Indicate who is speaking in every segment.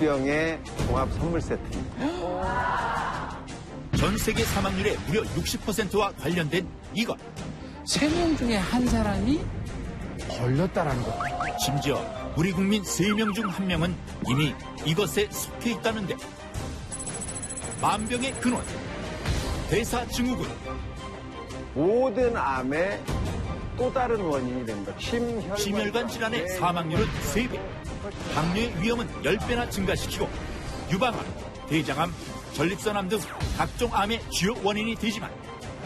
Speaker 1: 3병의 종합 선물 세트입니다.
Speaker 2: 전 세계 사망률의 무려 60%와 관련된 이것.
Speaker 3: 3명 중에 한 사람이 걸렸다라는 것.
Speaker 2: 심지어 우리 국민 3명 중 1명은 이미 이것에 속해 있다는데. 만병의 근원, 대사증후군.
Speaker 1: 모든 암의 또 다른 원인이 됩니다.
Speaker 2: 심혈관 질환의 사망률은 3배, 당뇨의 위험은 10배나 증가시키고 유방암, 대장암, 전립선암 등 각종 암의 주요 원인이 되지만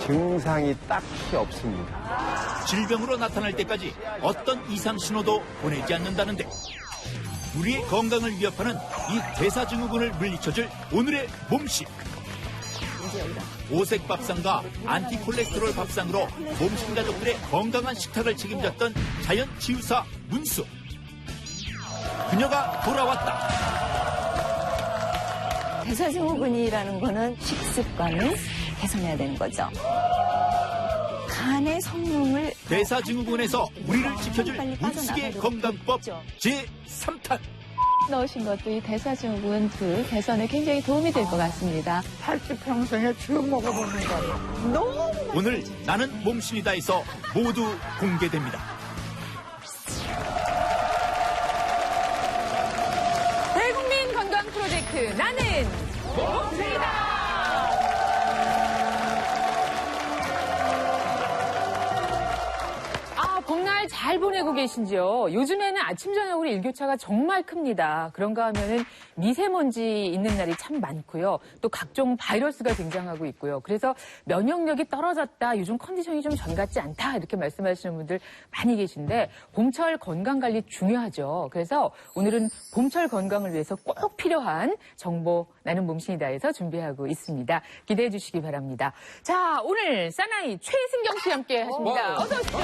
Speaker 1: 증상이 딱히 없습니다.
Speaker 2: 질병으로 나타날 때까지 어떤 이상 신호도 보내지 않는다는데 우리의 건강을 위협하는 이 대사증후군을 물리쳐줄 오늘의 몸식. 오색 밥상과 안티콜레스테롤 밥상으로 몸신 가족들의 건강한 식탁을 책임졌던 자연 치유사 문수. 그녀가 돌아왔다.
Speaker 4: 대사증후군이라는 거는 식습관을 개선해야 되는 거죠. 간의 성능을
Speaker 2: 대사증후군에서 우리를 지켜줄 문숙의 건강법 제3탄.
Speaker 5: 넣으신 것도 이 대사증후군 개선에 굉장히 도움이 될 것 같습니다.
Speaker 6: 팔찌평생에 쭉 먹어보는 거예요. 너무
Speaker 2: 오늘 나는 몸신이다에서 모두 공개됩니다.
Speaker 5: 대국민 건강 프로젝트 나는 몸신이다. 봄날 잘 보내고 계신지요? 요즘에는 아침 저녁으로 일교차가 정말 큽니다. 그런가 하면은 미세먼지 있는 날이 참 많고요. 또 각종 바이러스가 등장하고 있고요. 그래서 면역력이 떨어졌다, 요즘 컨디션이 좀 전 같지 않다 이렇게 말씀하시는 분들 많이 계신데 봄철 건강관리 중요하죠. 그래서 오늘은 봄철 건강을 위해서 꼭 필요한 정보 나는 몸신이다에서 준비하고 있습니다. 기대해 주시기 바랍니다. 자, 오늘 사나이 최승경 씨 함께 하십니다. 어서 오십시오.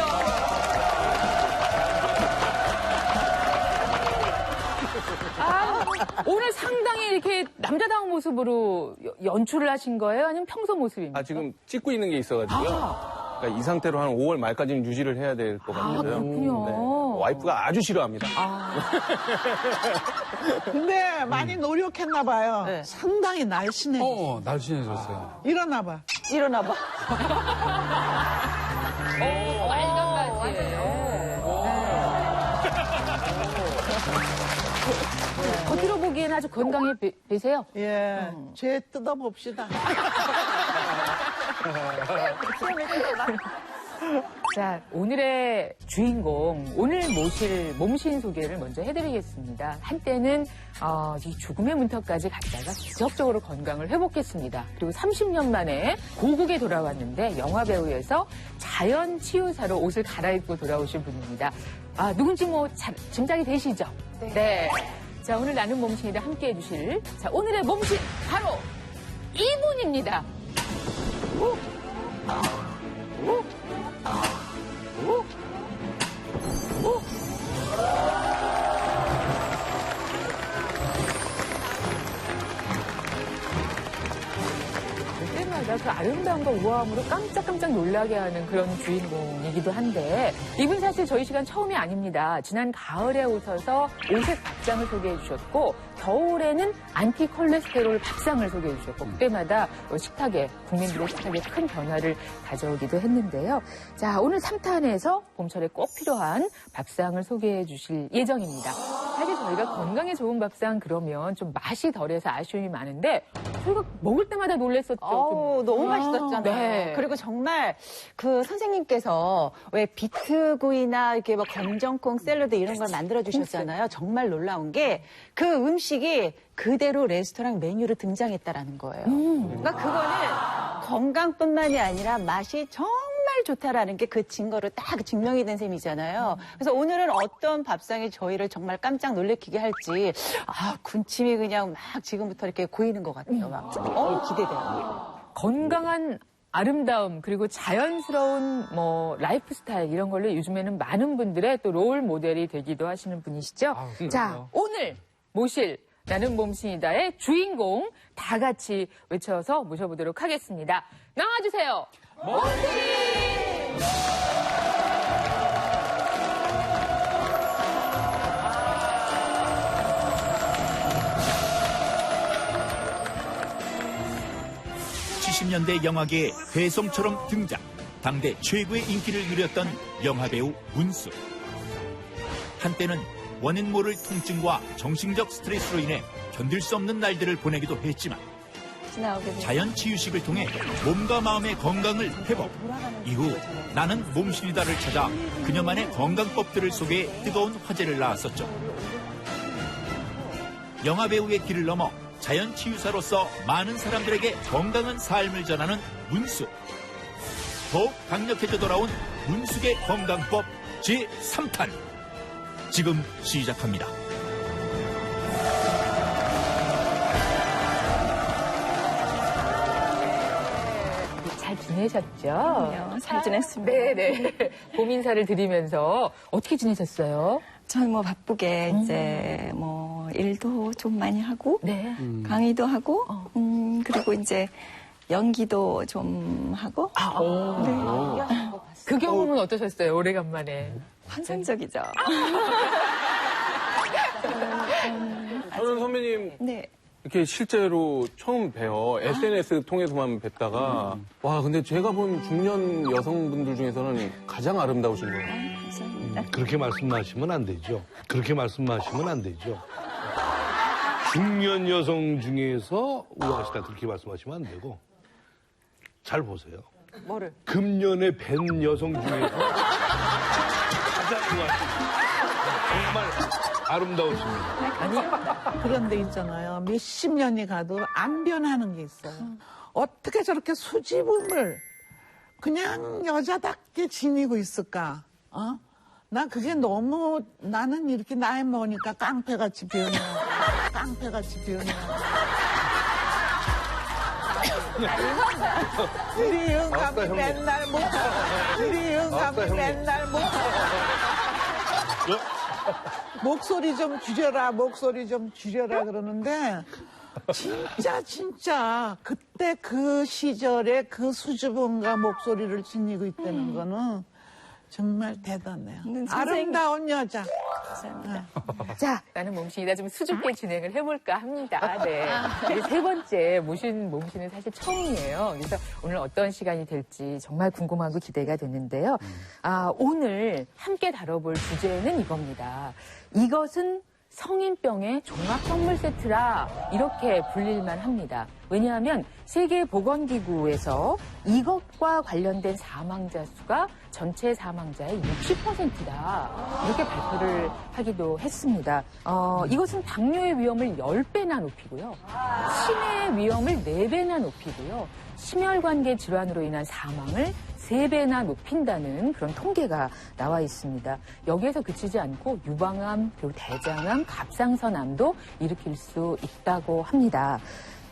Speaker 5: 오늘 상당히 이렇게 남자다운 모습으로 연출을 하신 거예요? 아니면 평소 모습입니까?
Speaker 7: 지금 찍고 있는 게 있어가지고요. 그러니까 이 상태로 한 5월 말까지는 유지를 해야 될 것 같아서요.
Speaker 5: 그렇군요.
Speaker 7: 네. 와이프가 아주 싫어합니다.
Speaker 6: 근데 많이 노력했나 봐요. 상당히 날씬해.
Speaker 3: 날씬해졌어요.
Speaker 6: 일어나 봐.
Speaker 5: 빨간바지. 겉으로 보기에는 아주 건강해 보이세요?
Speaker 6: 예. 죄 뜯어봅시다.
Speaker 5: 자, 오늘의 주인공, 오늘 모실 몸신 소개를 먼저 해드리겠습니다. 한때는 이 죽음의 문턱까지 갔다가 기적적으로 건강을 회복했습니다. 그리고 30년 만에 고국에 돌아왔는데 영화배우에서 자연 치유사로 옷을 갈아입고 돌아오신 분입니다. 누군지 짐작이 되시죠? 네. 자, 오늘 나는 몸신이다 함께 해주실 오늘의 몸신 바로 이분입니다. 그때마다 그 아름다움과 우아함으로 깜짝깜짝 놀라게 하는 그런 주인공이기도 한데 이분 사실 저희 시간 처음이 아닙니다. 지난 가을에 오셔서 오색 밥상을 소개해 주셨고 겨울에는 안티콜레스테롤 밥상을 소개해 주셨고 그때마다 식탁에 국민들의 식탁에 큰 변화를 가져오기도 했는데요. 자, 오늘 3탄에서 봄철에 꼭 필요한 밥상을 소개해 주실 예정입니다. 사실 저희가 건강에 좋은 밥상 그러면 좀 맛이 덜해서 아쉬움이 많은데 저희가 먹을 때마다 놀랬었죠.
Speaker 4: 너무 맛있었잖아요.
Speaker 5: 네.
Speaker 4: 그리고 정말 그 선생님께서 왜 비트구이나 이렇게 막 검정콩 샐러드 이런 걸 만들어 주셨잖아요. 정말 놀라운 게 그 음식이 그대로 레스토랑 메뉴로 등장했다라는 거예요. 그러니까 그거는 건강뿐만이 아니라 맛이 정말 좋다라는 게 그 증거로 딱 증명이 된 셈이잖아요. 그래서 오늘은 어떤 밥상이 저희를 정말 깜짝 놀래키게 할지 군침이 그냥 막 지금부터 이렇게 고이는 것 같아요. 막 기대돼요.
Speaker 5: 건강한 아름다움 그리고 자연스러운 라이프 스타일 이런 걸로 요즘에는 많은 분들의 또 롤 모델이 되기도 하시는 분이시죠. 자, 오늘 모실 나는 몸신이다의 주인공 다 같이 외쳐서 모셔보도록 하겠습니다. 나와주세요. 몸신!
Speaker 2: 80년대 영화계의 회성처럼 등장, 당대 최고의 인기를 누렸던 영화배우 문수. 한때는 원인 모를 통증과 정신적 스트레스로 인해 견딜 수 없는 날들을 보내기도 했지만 자연 치유식을 통해 몸과 마음의 건강을 회복. 이후 나는 몸신이다를 찾아 그녀만의 건강법들을 소개해 뜨거운 화제를 낳았었죠. 영화배우의 길을 넘어 자연 치유사로서 많은 사람들에게 건강한 삶을 전하는 문수. 더욱 강력해져 돌아온 문숙의 건강법 제3탄. 지금 시작합니다.
Speaker 5: 잘 지내셨죠?
Speaker 8: 그럼요. 잘 지냈습니다.
Speaker 5: 네네. 봄 인사를 드리면서 어떻게 지내셨어요?
Speaker 8: 저는 뭐 바쁘게 이제 뭐 일도 좀 많이 하고
Speaker 5: 네.
Speaker 8: 강의도 하고 그리고 이제 연기도 좀 하고
Speaker 5: 그 경험은 어떠셨어요? 오래간만에.
Speaker 8: 환상적이죠.
Speaker 7: 저는 선배님
Speaker 8: 네.
Speaker 7: 이렇게 실제로 처음 뵈요. SNS 통해서만 뵀다가 와 근데 제가 본 중년 여성분들 중에서는 가장 아름다우신 거예요.
Speaker 8: 감사합니다.
Speaker 9: 그렇게 말씀하시면 안 되죠. 그렇게 말씀하시면 안 되죠. 중년 여성 중에서 우아하시다 그렇게 말씀하시면 안 되고 잘 보세요.
Speaker 4: 뭐를?
Speaker 9: 금년에 뵌 여성 중에서 가장 우아하십니다. 정말 아름다우십니다.
Speaker 6: 그런 데 있잖아요. 몇십 년이 가도 안 변하는 게 있어요. 어떻게 저렇게 수줍음을 그냥 여자답게 지니고 있을까? 나 그게 너무, 나는 이렇게 나이 먹으니까 깡패같이 변해. 깡패같이 변해. 우리 영감이 맨날 못 우리 영감이 맨날 못 목소리 좀 줄여라, 목소리 좀 줄여라 그러는데 진짜 그때 그 시절에 그 수줍음과 목소리를 지니고 있다는 거는 정말 대단해요. 아름다운 여자.
Speaker 8: 감사합니다.
Speaker 5: 자, 나는 몸신이다 좀 수줍게 진행을 해볼까 합니다. 네. 이제 세 번째 모신 몸신은 사실 처음이에요. 그래서 오늘 어떤 시간이 될지 정말 궁금하고 기대가 되는데요. 오늘 함께 다뤄볼 주제는 이겁니다. 이것은 성인병의 종합 선물 세트라 이렇게 불릴만 합니다. 왜냐하면 세계보건기구에서 이것과 관련된 사망자 수가 전체 사망자의 60%다. 이렇게 발표를 하기도 했습니다. 이것은 당뇨의 위험을 10배나 높이고요. 치매의 위험을 4배나 높이고요. 심혈관계 질환으로 인한 사망을 3배나 높인다는 그런 통계가 나와 있습니다. 여기에서 그치지 않고 유방암, 그리고 대장암, 갑상선암도 일으킬 수 있다고 합니다.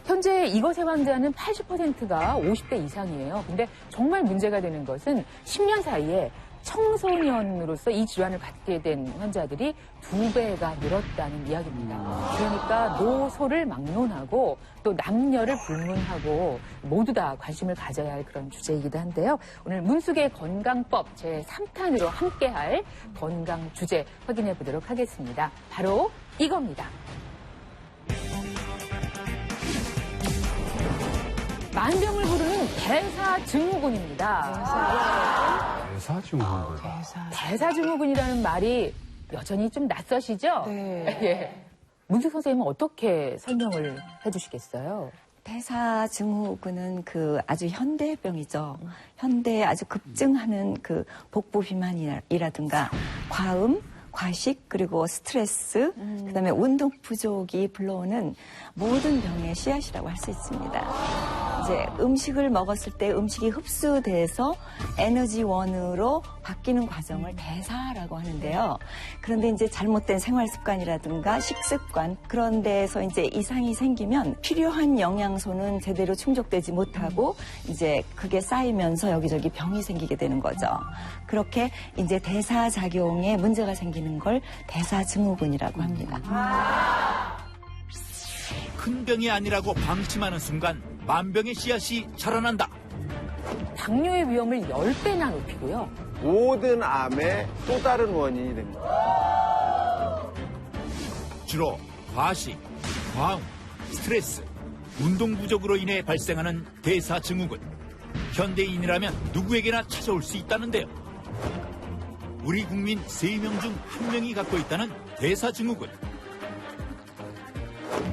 Speaker 5: 현재 이것의 환자는 80%가 50대 이상이에요. 근데 정말 문제가 되는 것은 10년 사이에 청소년으로서 이 질환을 갖게 된 환자들이 2배가 늘었다는 이야기입니다. 그러니까 노소를 막론하고 또 남녀를 불문하고 모두 다 관심을 가져야 할 그런 주제이기도 한데요. 오늘 문숙의 건강법 제3탄으로 함께할 건강 주제 확인해 보도록 하겠습니다. 바로 이겁니다. 만병을 부르는 대사증후군입니다.
Speaker 3: 대사증후군.
Speaker 5: 대사증후군이라는 말이 여전히 좀 낯서시죠?
Speaker 8: 네.
Speaker 5: 예. 문숙 선생님은 어떻게 설명을 해주시겠어요?
Speaker 8: 대사증후군은 그 아주 현대병이죠. 현대에 아주 급증하는 그 복부 비만이라든가 과음, 과식, 그리고 스트레스, 그다음에 운동 부족이 불러오는 모든 병의 씨앗이라고 할 수 있습니다. 이제 음식을 먹었을 때 음식이 흡수돼서 에너지원으로 바뀌는 과정을 대사라고 하는데요. 그런데 이제 잘못된 생활 습관이라든가 식습관 그런 데에서 이제 이상이 생기면 필요한 영양소는 제대로 충족되지 못하고 이제 그게 쌓이면서 여기저기 병이 생기게 되는 거죠. 그렇게 이제 대사작용에 문제가 생기는 걸 대사증후군이라고 합니다.
Speaker 2: 큰 병이 아니라고 방심하는 순간 만병의 씨앗이 자라난다.
Speaker 5: 당뇨의 위험을 10배나 높이고요.
Speaker 1: 모든 암의 또 다른 원인이 됩니다.
Speaker 2: 주로 과식, 과음, 스트레스, 운동 부족으로 인해 발생하는 대사증후군. 현대인이라면 누구에게나 찾아올 수 있다는데요. 우리 국민 3명 중 1명이 갖고 있다는 대사증후군.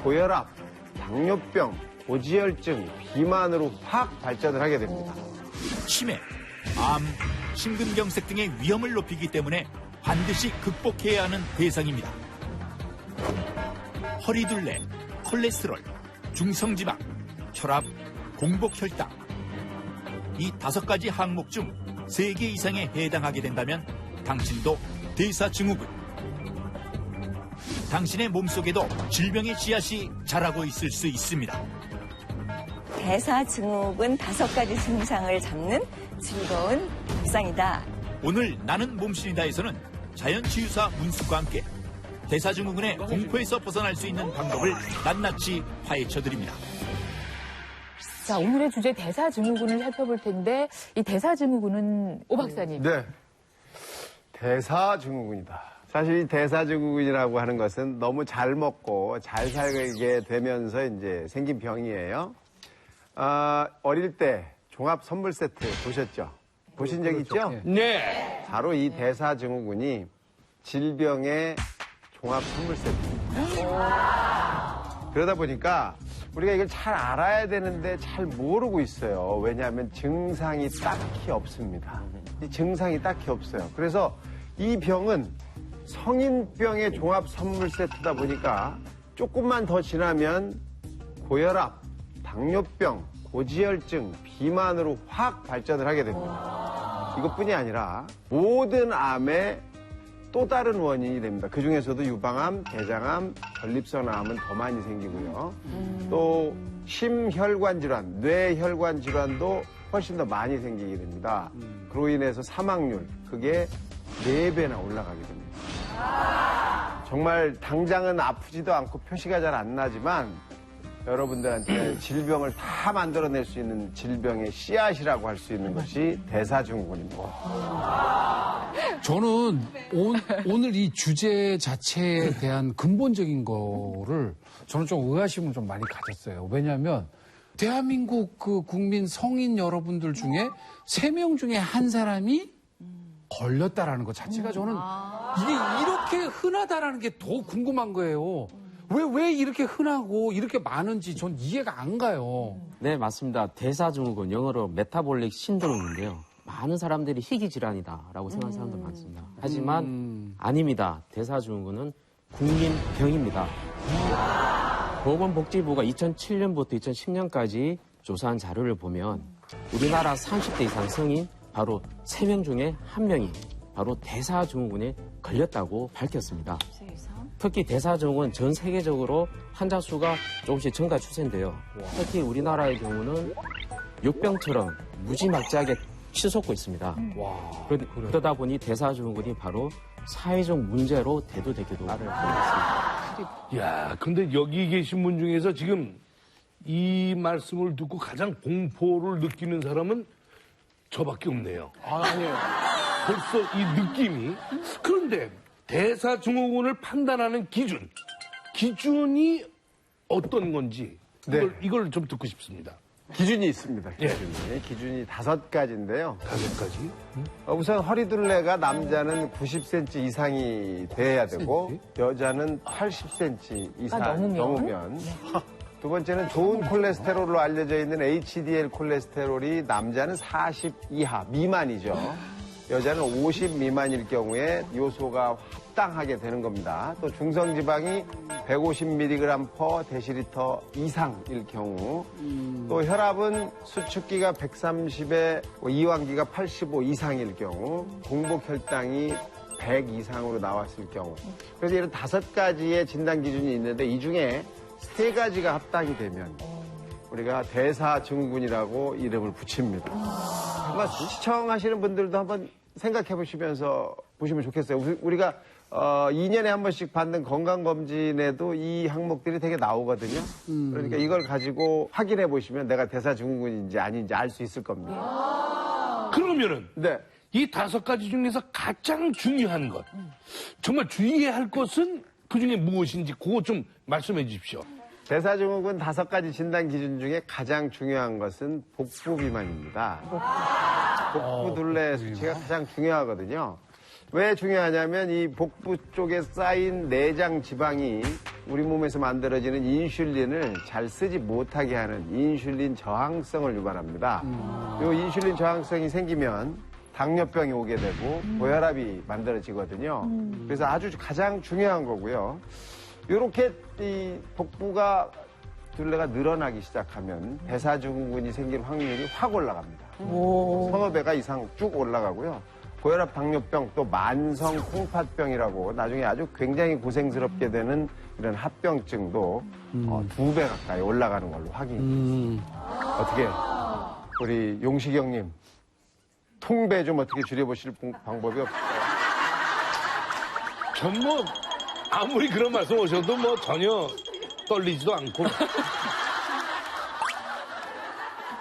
Speaker 1: 고혈압, 당뇨병, 고지혈증, 비만으로 확 발전을 하게 됩니다.
Speaker 2: 치매, 암, 심근경색 등의 위험을 높이기 때문에 반드시 극복해야 하는 대상입니다. 허리둘레, 콜레스테롤, 중성지방, 혈압, 공복혈당. 이 5가지 항목 중 3개 이상에 해당하게 된다면 당신도 대사증후군. 당신의 몸속에도 질병의 씨앗이 자라고 있을 수 있습니다.
Speaker 8: 대사증후군 5가지 증상을 잡는 즐거운 밥상이다.
Speaker 2: 오늘 나는 몸신이다에서는 자연치유사 문숙과 함께 대사증후군의 공포에서 벗어날 수 있는 방법을 낱낱이 파헤쳐드립니다.
Speaker 5: 자, 오늘의 주제 대사증후군을 살펴볼 텐데 이 대사증후군은 오 박사님.
Speaker 1: 네. 대사증후군이다. 사실 이 대사증후군이라고 하는 것은 너무 잘 먹고 잘 살게 되면서 이제 생긴 병이에요. 어릴 때 종합 선물 세트 보셨죠? 보신 적 있죠?
Speaker 9: 네.
Speaker 1: 바로 이 대사증후군이 질병의 종합 선물 세트입니다. 그러다 보니까 우리가 이걸 잘 알아야 되는데 잘 모르고 있어요. 왜냐하면 증상이 딱히 없습니다. 이 증상이 딱히 없어요. 그래서 이 병은 성인병의 종합 선물 세트다 보니까 조금만 더 지나면 고혈압, 당뇨병, 고지혈증, 비만으로 확 발전을 하게 됩니다. 이것뿐이 아니라 모든 암의 또 다른 원인이 됩니다. 그 중에서도 유방암, 대장암, 전립선암은 더 많이 생기고요. 또 심혈관 질환, 뇌혈관 질환도 훨씬 더 많이 생기게 됩니다. 그로 인해서 사망률, 그게 4배나 올라가게 됩니다. 정말 당장은 아프지도 않고 표시가 잘 안 나지만 여러분들한테 질병을 다 만들어낼 수 있는 질병의 씨앗이라고 할 수 있는 것이 대사증후군입니다.
Speaker 3: 저는 오늘 이 주제 자체에 대한 근본적인 거를 저는 좀 의아심을 좀 많이 가졌어요. 왜냐하면 대한민국 그 국민 성인 여러분들 중에 3명 중에 한 사람이 걸렸다라는 것 자체가 저는 이게 이렇게 흔하다라는 게 더 궁금한 거예요. 왜 이렇게 흔하고 이렇게 많은지 전 이해가 안 가요.
Speaker 10: 네, 맞습니다. 대사증후군, 영어로 메타볼릭 신드롬인데요. 많은 사람들이 희귀 질환이다라고 생각하는 사람도 많습니다. 하지만 아닙니다. 대사증후군은 국민병입니다. 보건복지부가 2007년부터 2010년까지 조사한 자료를 보면 우리나라 30대 이상 성인 바로 3명 중에 1명이 바로 대사증후군에 걸렸다고 밝혔습니다. 특히 대사증후군 전 세계적으로 환자 수가 조금씩 증가 추세인데요. 특히 우리나라의 경우는 육병처럼 무지막지하게 치솟고 있습니다. 그러다 보니 대사증후군이 바로 사회적 문제로 대두되기도 하고 있습니다.
Speaker 9: 야, 근데 여기 계신 분 중에서 지금 이 말씀을 듣고 가장 공포를 느끼는 사람은 저밖에 없네요.
Speaker 7: 아니에요.
Speaker 9: 벌써 이 느낌이. 그런데 대사증후군을 판단하는 기준이 어떤 건지 이걸 좀 듣고 싶습니다.
Speaker 1: 기준이 있습니다.
Speaker 9: 예.
Speaker 1: 기준이 5가지인데요.
Speaker 9: 5가지?
Speaker 1: 우선 허리둘레가 남자는 90cm 이상이 돼야 되고 여자는 80cm 이상 넘으면 두 번째는 좋은 콜레스테롤로 알려져 있는 HDL 콜레스테롤이 남자는 40 이하 미만이죠. 여자는 50 미만일 경우에 요소가 합당하게 되는 겁니다. 또 중성지방이 150mg/dL 이상일 경우, 또 혈압은 수축기가 130에 이완기가 85 이상일 경우, 공복혈당이 100 이상으로 나왔을 경우. 그래서 이런 5가지의 진단 기준이 있는데 이 중에 3가지가 합당이 되면 우리가 대사증후군이라고 이름을 붙입니다. 아마 시청하시는 분들도 한번 생각해 보시면서 보시면 좋겠어요. 우리가 2년에 한 번씩 받는 건강검진에도 이 항목들이 되게 나오거든요. 그러니까 이걸 가지고 확인해 보시면 내가 대사증후군인지 아닌지 알 수 있을 겁니다.
Speaker 9: 그러면은
Speaker 1: 네.
Speaker 9: 이 5가지 중에서 가장 중요한 것, 정말 주의해야 할 것은 그중에 무엇인지 그거 좀 말씀해 주십시오.
Speaker 1: 대사증후군 5가지 진단 기준 중에 가장 중요한 것은 복부 비만입니다. 복부 둘레 수치가 가장 중요하거든요. 왜 중요하냐면 이 복부 쪽에 쌓인 내장 지방이 우리 몸에서 만들어지는 인슐린을 잘 쓰지 못하게 하는 인슐린 저항성을 유발합니다. 이 인슐린 저항성이 생기면 당뇨병이 오게 되고 고혈압이 만들어지거든요. 그래서 아주 가장 중요한 거고요. 이렇게 이 복부가 둘레가 늘어나기 시작하면 대사증후군이 생길 확률이 확 올라갑니다. 서너 배가 이상 쭉 올라가고요. 고혈압, 당뇨병, 또 만성 콩팥병이라고 나중에 아주 굉장히 고생스럽게 되는 이런 합병증도 2배 가까이 올라가는 걸로 확인이 됐습니다. 어떻게 우리 용식이 형님 통배 좀 어떻게 줄여보실 방법이 없을까요?
Speaker 9: 전 뭐 아무리 그런 말씀 오셔도 뭐 전혀 떨리지도 않고.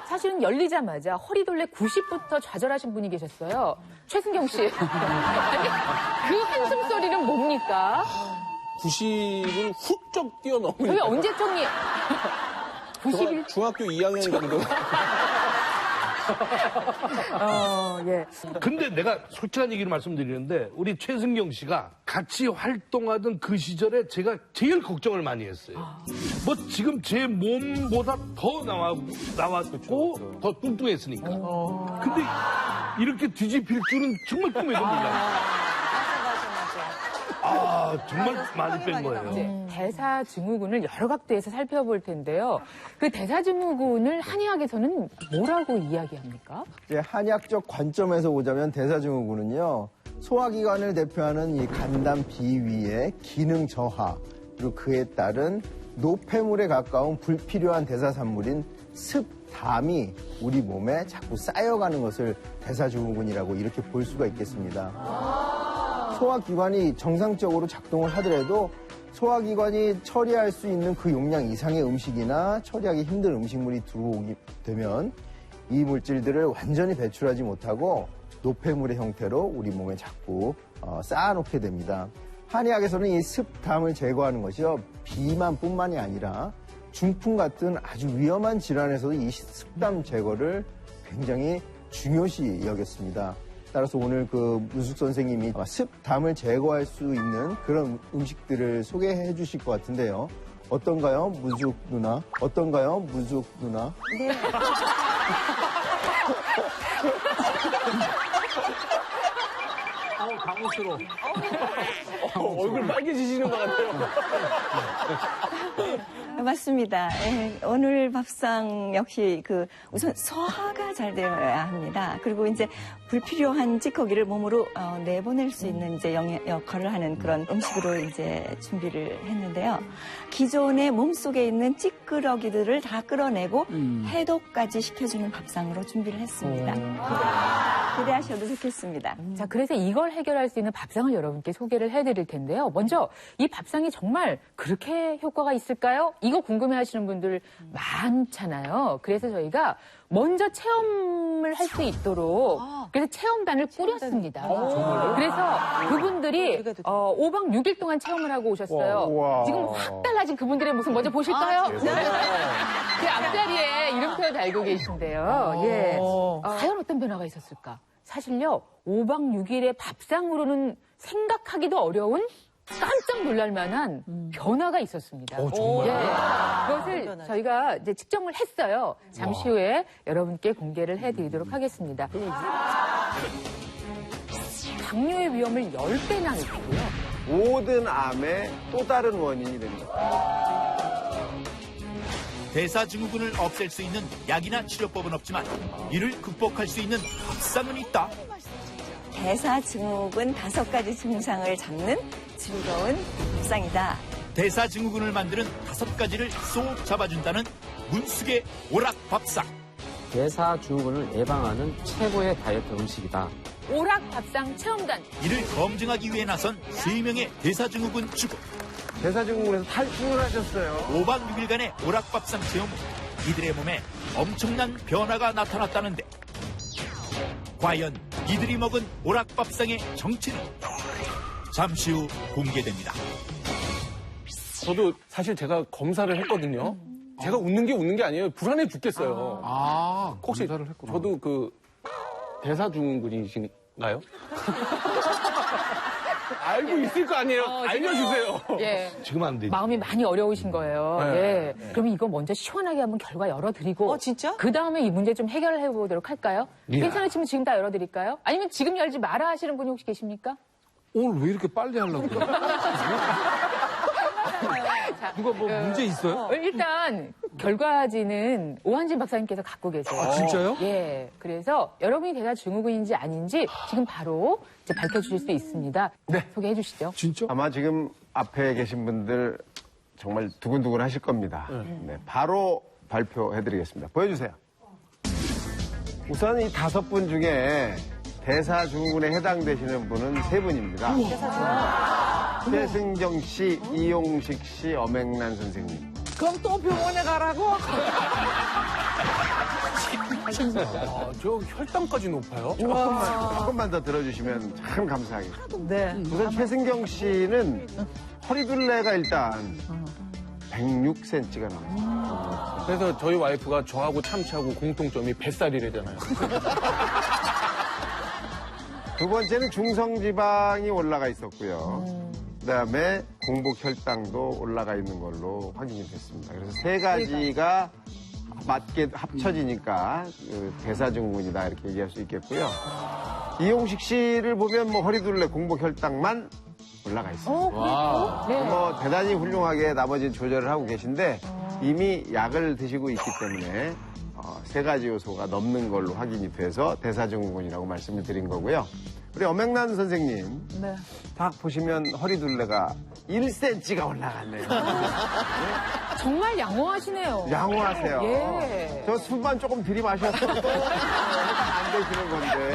Speaker 5: 사실은 열리자마자 허리둘레 90부터 좌절하신 분이 계셨어요. 최승경 씨. 아니, 그 한숨 소리는 뭡니까?
Speaker 7: 90을 훌쩍 뛰어넘으니까.
Speaker 5: 저희 언제적이 91?
Speaker 7: 중학교 2학년 정도.
Speaker 5: 예.
Speaker 9: 근데 내가 솔직한 얘기를 말씀드리는데 우리 최승경 씨가 같이 활동하던 그 시절에 제가 제일 걱정을 많이 했어요. 뭐 지금 제 몸보다 더 나왔고 더 뚱뚱했으니까. 근데 이렇게 뒤집힐 줄은 정말 꿈에도 몰랐어요. 정말 많이 뺀 거예요.
Speaker 5: 대사증후군을 여러 각도에서 살펴볼 텐데요. 그 대사증후군을 한의학에서는 뭐라고 이야기합니까?
Speaker 11: 이제 한의학적 관점에서 보자면 대사증후군은요, 소화기관을 대표하는 이 간담 비위의 기능 저하, 그리고 그에 따른 노폐물에 가까운 불필요한 대사산물인 습담이 우리 몸에 자꾸 쌓여가는 것을 대사증후군이라고 이렇게 볼 수가 있겠습니다. 소화기관이 정상적으로 작동을 하더라도 소화기관이 처리할 수 있는 그 용량 이상의 음식이나 처리하기 힘든 음식물이 들어오게 되면 이 물질들을 완전히 배출하지 못하고 노폐물의 형태로 우리 몸에 자꾸 쌓아놓게 됩니다. 한의학에서는 이 습담을 제거하는 것이요, 비만뿐만이 아니라 중풍 같은 아주 위험한 질환에서도 이 습담 제거를 굉장히 중요시 여겼습니다. 따라서 오늘 그 문숙 선생님이 습담을 제거할 수 있는 그런 음식들을 소개해 주실 것 같은데요. 어떤가요, 문숙 누나? 어떤가요, 문숙 누나?
Speaker 8: 네.
Speaker 7: 당황스러워. 얼굴 빨개지시는 것 같아요.
Speaker 8: 맞습니다. 예, 오늘 밥상 역시 우선 소화가 잘 되어야 합니다. 그리고 이제 불필요한 찌꺼기를 몸으로 내보낼 수 있는 이제 역할을 하는 그런 음식으로 이제 준비를 했는데요. 기존에 몸속에 있는 찌끄러기들을 다 끌어내고 해독까지 시켜주는 밥상으로 준비를 했습니다. 기대하셔도 좋겠습니다.
Speaker 5: 자, 그래서 이걸 해결할 수 있는 밥상을 여러분께 소개를 해드릴 텐데요. 먼저 이 밥상이 정말 그렇게 효과가 있을까요? 이거 궁금해하시는 분들 많잖아요. 그래서 저희가 먼저 체험을 할 수 있도록 그래서 체험단을 꾸렸습니다. 그래서 그분들이 5박 6일 동안 체험을 하고 오셨어요.
Speaker 1: 우와.
Speaker 5: 지금 확 달라진 그분들의 모습 먼저 보실까요? 그 앞자리에 이름표 달고 계신데요. 예. 과연 어떤 변화가 있었을까? 사실요, 5박 6일의 밥상으로는 생각하기도 어려운 깜짝 놀랄 만한 변화가 있었습니다.
Speaker 9: 정말요?
Speaker 5: 예. 그것을 저희가 이제 측정을 했어요. 잠시 후에 여러분께 공개를 해드리도록 하겠습니다. 당뇨의 위험을 10배나 높이고요.
Speaker 1: 모든 암의 또 다른 원인이 됩니다.
Speaker 2: 대사증후군을 없앨 수 있는 약이나 치료법은 없지만 이를 극복할 수 있는 밥상은 있다.
Speaker 8: 대사증후군 5가지 증상을 잡는 즐거운 밥상이다.
Speaker 2: 대사증후군을 만드는 5가지를 쏙 잡아준다는 문숙의 오락밥상.
Speaker 10: 대사증후군을 예방하는 최고의 다이어트 음식이다.
Speaker 5: 오락밥상 체험단.
Speaker 2: 이를 검증하기 위해 나선 3명의 대사증후군 주부.
Speaker 1: 대사증후군에서 탈출을 하셨어요.
Speaker 2: 5박 6일간의 오락밥상 체험 후 이들의 몸에 엄청난 변화가 나타났다는데 과연 이들이 먹은 오락밥상의 정체는 잠시 후 공개됩니다.
Speaker 7: 저도 사실 제가 검사를 했거든요. 제가 웃는 게 아니에요. 불안해 죽겠어요. 혹시
Speaker 3: 검사를 했구나.
Speaker 7: 저도 그 대사증후군이신가요? 알고 있을 거 아니에요. 알려주세요.
Speaker 5: 예.
Speaker 9: 지금 안 되지.
Speaker 5: 마음이 많이 어려우신 거예요.
Speaker 7: 네.
Speaker 5: 예. 그러면 이거 먼저 시원하게 한번 결과 열어드리고.
Speaker 4: 진짜?
Speaker 5: 그 다음에 이 문제 좀 해결을 해보도록 할까요?
Speaker 9: 이야.
Speaker 5: 괜찮으시면 지금 다 열어드릴까요? 아니면 지금 열지 마라 하시는 분이 혹시 계십니까?
Speaker 3: 오늘 왜 이렇게 빨리 하려고 그래? 누가 뭐 문제 있어요?
Speaker 5: 일단 결과지는 오한진 박사님께서 갖고 계세요.
Speaker 3: 아, 진짜요?
Speaker 5: 예. 그래서 여러분이 대사증후군인지 아닌지 지금 바로 이제 밝혀주실 수 있습니다.
Speaker 1: 네.
Speaker 5: 소개해 주시죠.
Speaker 3: 진짜?
Speaker 1: 아마 지금 앞에 계신 분들 정말 두근두근 하실 겁니다. 네, 바로 발표해드리겠습니다. 보여주세요. 우선 이 5분 중에 대사증후군에 해당되시는 분은 3분입니다. 최승경 씨, 이용식 씨, 엄앵란 선생님.
Speaker 6: 그럼 또 병원에 가라고?
Speaker 7: 저 혈당까지 높아요?
Speaker 1: 조금만 더 들어주시면 참 감사하겠습니다.
Speaker 6: 네.
Speaker 1: 우선 최승경 씨는 허리둘레가 일단 106cm가 나왔어요.
Speaker 7: 그래서 저희 와이프가 저하고 참치하고 공통점이 뱃살이래잖아요.
Speaker 1: 두 번째는 중성지방이 올라가 있었고요. 그다음에 공복 혈당도 올라가 있는 걸로 확인이 됐습니다. 그래서 3가지가 맞게 합쳐지니까 그 대사증후군이다 이렇게 얘기할 수 있겠고요. 이용식 씨를 보면 뭐 허리둘레, 공복 혈당만 올라가 있습니다.
Speaker 5: 네.
Speaker 1: 뭐 대단히 훌륭하게 나머지는 조절을 하고 계신데 이미 약을 드시고 있기 때문에 3가지 요소가 넘는 걸로 확인이 돼서 대사증후군이라고 말씀을 드린 거고요. 우리 엄앵란 선생님,
Speaker 6: 네.
Speaker 1: 딱 보시면 허리둘레가 1cm가 올라갔네요.
Speaker 5: 정말 양호하시네요.
Speaker 1: 양호하세요.
Speaker 5: 예.
Speaker 1: 저 술만 조금 들이마셨어도 안 되시는 건데.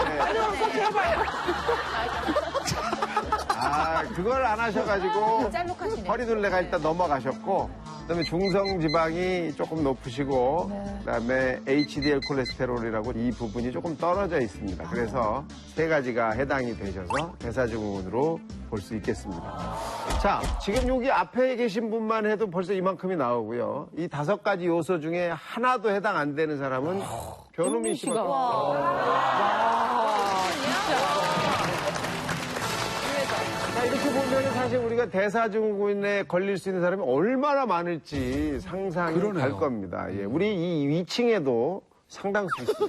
Speaker 1: 그걸 안 하셔가지고
Speaker 5: 짤록하시네.
Speaker 1: 허리둘레가 일단 넘어가셨고, 그다음에 중성지방이 조금 높으시고, 그다음에 HDL 콜레스테롤이라고 이 부분이 조금 떨어져 있습니다. 그래서 3가지가 해당이 되셔서 대사증후군으로 볼 수 있겠습니다. 자, 지금 여기 앞에 계신 분만 해도 벌써 이만큼이 나오고요. 이 5가지 요소 중에 하나도 해당 안 되는 사람은 변우민 씨가. 자, 이렇게 보면 사실 우리가 대사증후군에 걸릴 수 있는 사람이 얼마나 많을지 상상이
Speaker 3: 그러네요.
Speaker 1: 갈 겁니다. 예, 우리 이 위층에도 상당수 있다고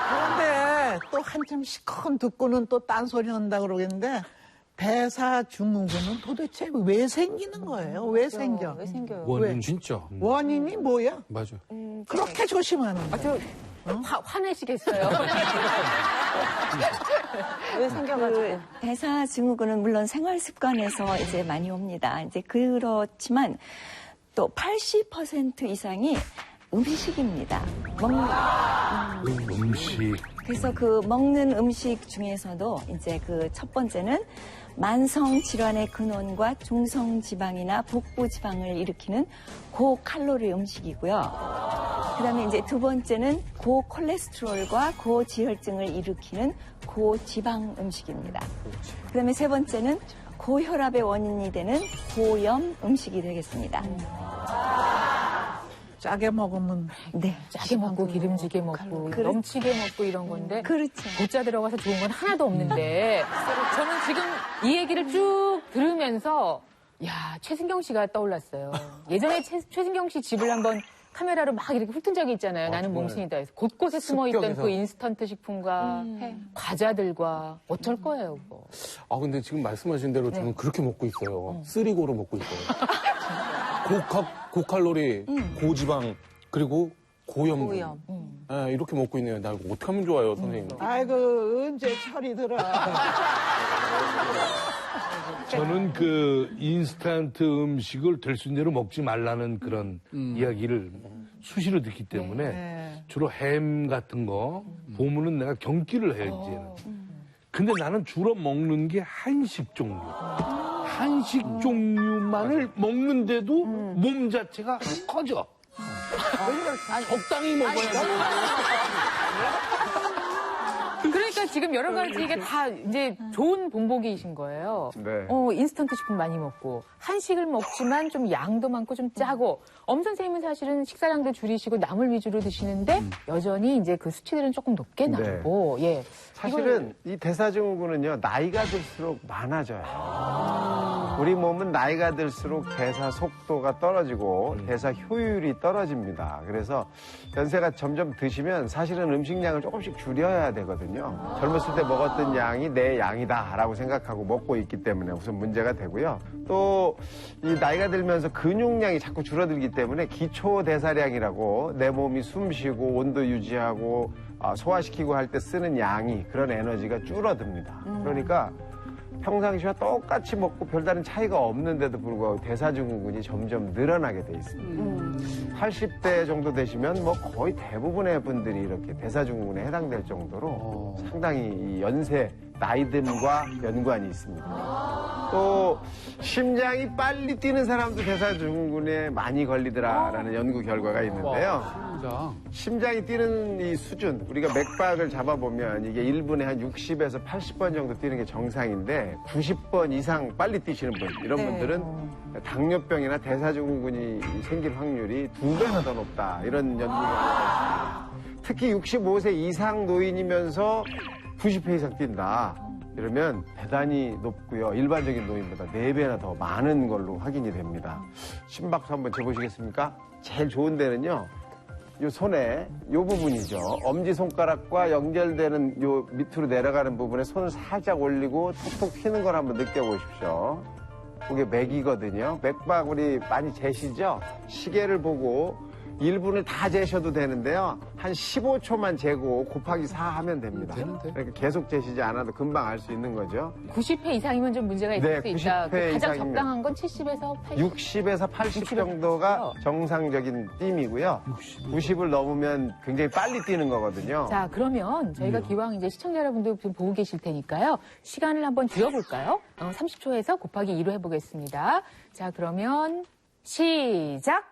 Speaker 6: 그런데 또 한참 시커먼 듣고는 또 딴소리 한다 그러겠는데 대사증후군은 도대체 왜 생기는 거예요? 왜 생겨?
Speaker 4: 왜 생겨요?
Speaker 3: 원인 진짜.
Speaker 6: 원인이 뭐야?
Speaker 3: 맞아.
Speaker 6: 그렇게 조심하는 거야.
Speaker 5: 화내시겠어요.
Speaker 4: 왜 생겨가지고?
Speaker 8: 그 대사증후군은 물론 생활 습관에서 이제 많이 옵니다. 이제 그렇지만 또 80% 이상이 음식입니다.
Speaker 9: 음식.
Speaker 8: 그래서 그 먹는 음식 중에서도 이제 그 첫 번째는 만성 질환의 근원과 중성 지방이나 복부 지방을 일으키는 고칼로리 음식이고요. 그다음에 이제 두 번째는 고콜레스테롤과 고지혈증을 일으키는 고지방 음식입니다. 그다음에 세 번째는 고혈압의 원인이 되는 고염 음식이 되겠습니다.
Speaker 6: 짜게 먹으면
Speaker 8: 네.
Speaker 5: 짜게 먹고 기름지게 먹고
Speaker 8: 그렇죠.
Speaker 5: 넘치게 먹고 이런 건데
Speaker 8: 그렇죠.
Speaker 5: 고짜 들어가서 좋은 건 하나도 없는데 저는 지금 이 얘기를 쭉 들으면서 야 최승경 씨가 떠올랐어요. 예전에 최승경 씨 집을 한번 카메라로 막 이렇게 훑은 적이 있잖아요. 나는
Speaker 7: 정말.
Speaker 5: 몸신이다 해서 곳곳에 숨어있던
Speaker 7: 습격해서.
Speaker 5: 그 인스턴트 식품과 과자들과 어쩔 거예요. 그거.
Speaker 7: 근데 지금 말씀하신 대로 저는 그렇게 먹고 있어요. 쓰리고로 먹고 있어요. 고칼로리, 고지방, 그리고 고염분. 예, 이렇게 먹고 있네요. 나 이거 어떻게 하면 좋아요, 선생님?
Speaker 6: 아이고 언제 철이 들어.
Speaker 9: 저는 그 인스턴트 음식을 될 수 있는 대로 먹지 말라는 그런 이야기를 수시로 듣기 때문에
Speaker 6: 네.
Speaker 9: 주로 햄 같은 거 보면은 내가 경기를 해요, 이제는. 근데 나는 주로 먹는 게 한식 종류. 한식 종류만을 먹는데도 몸 자체가 커져. 적당히 먹어야 돼.
Speaker 5: 그러니까 지금 여러 가지 이게 다 이제 좋은 본보기이신 거예요.
Speaker 1: 네.
Speaker 5: 인스턴트 식품 많이 먹고, 한식을 먹지만 좀 양도 많고 좀 짜고, 엄 선생님은 사실은 식사량도 줄이시고 나물 위주로 드시는데, 여전히 이제 그 수치들은 조금 높게 나오고, 예.
Speaker 1: 사실은 이 대사증후군은요, 나이가 들수록 많아져요. 우리 몸은 나이가 들수록 대사 속도가 떨어지고 대사 효율이 떨어집니다. 그래서 연세가 점점 드시면 사실은 음식량을 조금씩 줄여야 되거든요. 젊었을 때 먹었던 양이 내 양이다라고 생각하고 먹고 있기 때문에 우선 문제가 되고요. 또 이 나이가 들면서 근육량이 자꾸 줄어들기 때문에 기초 대사량이라고 내 몸이 숨 쉬고 온도 유지하고 소화시키고 할 때 쓰는 양이 그런 에너지가 줄어듭니다. 그러니까 평상시와 똑같이 먹고 별다른 차이가 없는데도 불구하고 대사증후군이 점점 늘어나게 돼 있습니다. 80대 정도 되시면 뭐 거의 대부분의 분들이 이렇게 대사증후군에 해당될 정도로 상당히 이 연세, 나이듦과 연관이 있습니다. 또 심장이 빨리 뛰는 사람도 대사증후군에 많이 걸리더라라는 연구 결과가 있는데요. 심장이 뛰는 이 수준, 우리가 맥박을 잡아보면 이게 1분에 한 60에서 80번 정도 뛰는 게 정상인데 90번 이상 빨리 뛰시는 분, 이런 분들은 당뇨병이나 대사증후군이 생길 확률이 2배나 더 높다. 이런 연구 결과가 있습니다. 특히 65세 이상 노인이면서 90회 이상 뛴다. 이러면 대단히 높고요. 일반적인 노인보다 4배나 더 많은 걸로 확인이 됩니다. 심박수 한번 재보시겠습니까? 제일 좋은 데는요. 요 손에 요 부분이죠. 엄지손가락과 연결되는 요 밑으로 내려가는 부분에 손을 살짝 올리고 톡톡 튀는 걸 한번 느껴보십시오. 그게 맥이거든요. 맥박 우리 많이 재시죠? 시계를 보고 1분을 다 재셔도 되는데요. 한 15초만 재고 곱하기 4 하면 됩니다. 그러니까 계속 재시지 않아도 금방 알 수 있는 거죠.
Speaker 5: 90회 이상이면 좀 문제가 있을 수 있다.
Speaker 1: 90회
Speaker 5: 가장
Speaker 1: 이상이면
Speaker 5: 적당한 건 70에서 80.
Speaker 1: 60에서 80 정도가 정상적인 띠이고요. 90을 넘으면 굉장히 빨리 뛰는 거거든요.
Speaker 5: 자, 그러면 저희가 기왕 이제 시청자 여러분도 지금 보고 계실 테니까요. 시간을 한번 줄여볼까요? 30초에서 곱하기 2로 해보겠습니다. 자, 그러면 시작!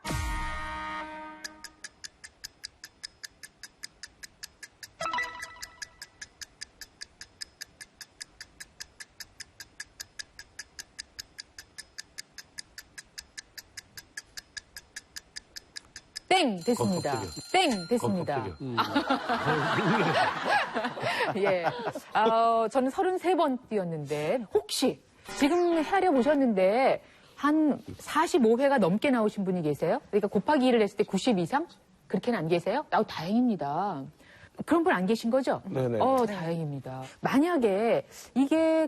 Speaker 5: 땡! 됐습니다. 땡! 됐습니다. 예. 저는 33번 뛰었는데, 혹시 지금 헤아려 보셨는데, 한 45회가 넘게 나오신 분이 계세요? 그러니까 곱하기 2를 했을 때 90 이상? 그렇게는 안 계세요? 다행입니다. 그런 분 안 계신 거죠?
Speaker 7: 네네.
Speaker 5: 다행입니다. 만약에 이게